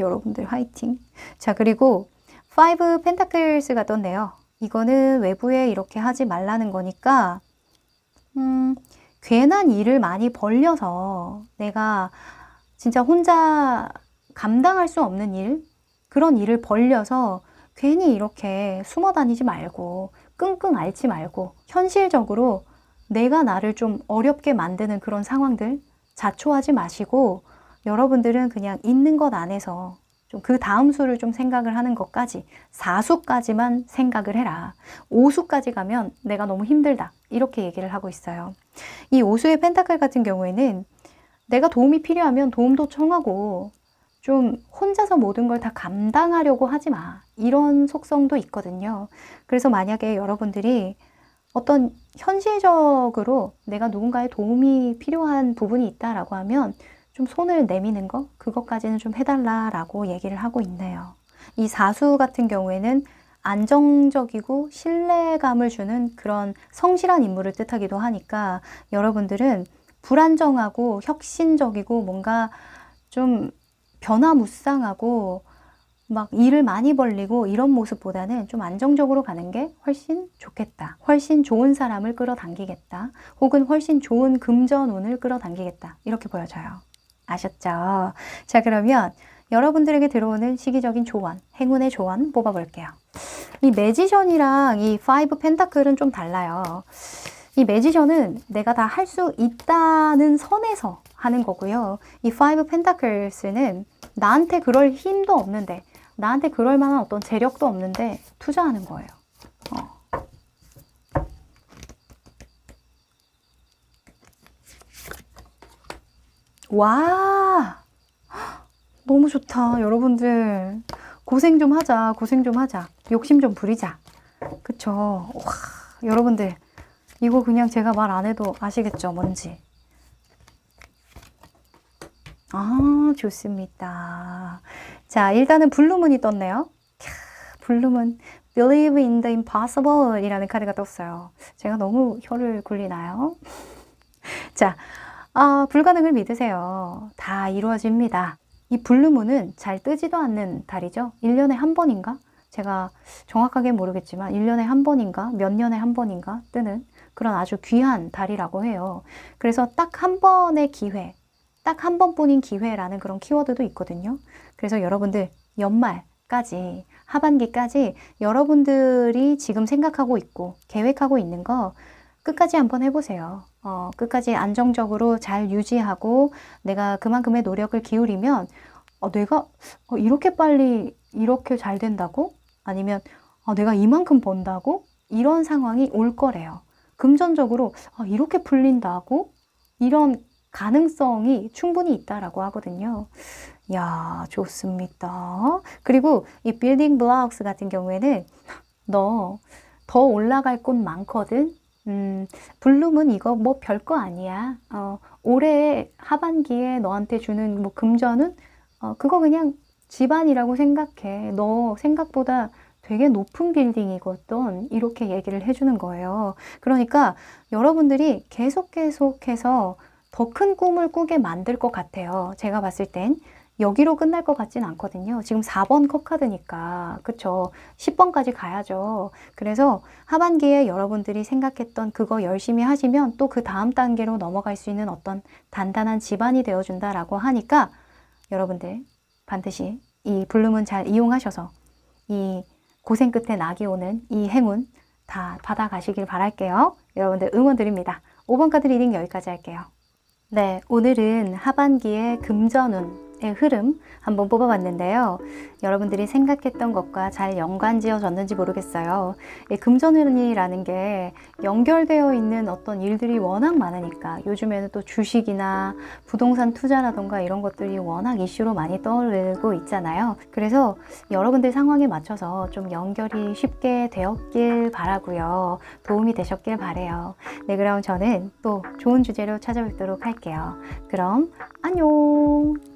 여러분들 화이팅. 자, 그리고 5 펜타클스가 떴네요. 이거는 외부에 이렇게 하지 말라는 거니까 괜한 일을 많이 벌려서 내가 진짜 혼자 감당할 수 없는 일, 그런 일을 벌려서 괜히 이렇게 숨어 다니지 말고 끙끙 앓지 말고 현실적으로 내가 나를 좀 어렵게 만드는 그런 상황들 자초하지 마시고 여러분들은 그냥 있는 것 안에서 좀 그 다음 수를 좀 생각을 하는 것까지 4수까지만 생각을 해라. 5수까지 가면 내가 너무 힘들다. 이렇게 얘기를 하고 있어요. 이 5수의 펜타클 같은 경우에는 내가 도움이 필요하면 도움도 청하고 좀 혼자서 모든 걸 다 감당하려고 하지 마. 이런 속성도 있거든요. 그래서 만약에 여러분들이 어떤 현실적으로 내가 누군가의 도움이 필요한 부분이 있다라고 하면 좀 손을 내미는 거, 그것까지는 좀 해달라라고 얘기를 하고 있네요. 이 사수 같은 경우에는 안정적이고 신뢰감을 주는 그런 성실한 인물을 뜻하기도 하니까 여러분들은 불안정하고 혁신적이고 뭔가 좀 변화무쌍하고 막 일을 많이 벌리고 이런 모습보다는 좀 안정적으로 가는 게 훨씬 좋겠다. 훨씬 좋은 사람을 끌어당기겠다. 혹은 훨씬 좋은 금전운을 끌어당기겠다. 이렇게 보여져요. 아셨죠? 자, 그러면 여러분들에게 들어오는 시기적인 조언, 행운의 조언 뽑아볼게요. 이 매지션이랑 이 파이브 펜타클은 좀 달라요. 이 매지션은 내가 다 할 수 있다는 선에서 하는 거고요. 이 파이브 펜타클스는 나한테 그럴 힘도 없는데, 나한테 그럴 만한 어떤 재력도 없는데 투자하는 거예요. 와, 너무 좋다. 여러분들 고생 좀 하자. 고생 좀 하자. 욕심 좀 부리자. 그쵸? 와, 여러분들 이거 그냥 제가 말 안 해도 아시겠죠? 뭔지. 아, 좋습니다. 자, 일단은 블루문이 떴네요. 블루문, Believe in the impossible 이라는 카드가 떴어요. 제가 너무 혀를 굴리나요? 자, 불가능을 믿으세요. 다 이루어집니다. 이 블루문은 잘 뜨지도 않는 달이죠. 1년에 한 번인가? 제가 정확하게 모르겠지만 1년에 한 번인가? 몇 년에 한 번인가? 뜨는 그런 아주 귀한 달이라고 해요. 그래서 딱 한 번의 기회, 딱 한 번뿐인 기회라는 그런 키워드도 있거든요. 그래서 여러분들 연말까지, 하반기까지 여러분들이 지금 생각하고 있고 계획하고 있는 거 끝까지 한번 해보세요. 끝까지 안정적으로 잘 유지하고 내가 그만큼의 노력을 기울이면 내가 이렇게 빨리 이렇게 잘 된다고? 아니면 내가 이만큼 번다고? 이런 상황이 올 거래요. 금전적으로 이렇게 풀린다고? 이런 가능성이 충분히 있다라고 하거든요. 야, 좋습니다. 그리고 이 빌딩 블록스 같은 경우에는 너 더 올라갈 곳 많거든. 블룸은 이거 뭐 별거 아니야. 올해 하반기에 너한테 주는 뭐 금전은 그거 그냥 집안이라고 생각해. 너 생각보다 되게 높은 빌딩이거든. 이렇게 얘기를 해주는 거예요. 그러니까 여러분들이 계속해서 더 큰 꿈을 꾸게 만들 것 같아요. 제가 봤을 땐 여기로 끝날 것 같진 않거든요. 지금 4번 컵 카드니까 그쵸? 10번까지 가야죠. 그래서 하반기에 여러분들이 생각했던 그거 열심히 하시면 또 그 다음 단계로 넘어갈 수 있는 어떤 단단한 집안이 되어준다라고 하니까 여러분들 반드시 이 블룸은 잘 이용하셔서 이 고생 끝에 낙이 오는 이 행운 다 받아가시길 바랄게요. 여러분들 응원 드립니다. 5번 카드 리딩 여기까지 할게요. 네, 오늘은 하반기의 금전운의 흐름 한번 뽑아봤는데요. 여러분들이 생각했던 것과 잘 연관지어졌는지 모르겠어요. 이 금전운이라는 게 연결되어 있는 어떤 일들이 워낙 많으니까 요즘에는 또 주식이나 부동산 투자라던가 이런 것들이 워낙 이슈로 많이 떠오르고 있잖아요. 그래서 여러분들 상황에 맞춰서 좀 연결이 쉽게 되었길 바라고요. 도움이 되셨길 바래요. 네, 그럼 저는 또 좋은 주제로 찾아뵙도록 할게요. 그럼 안녕.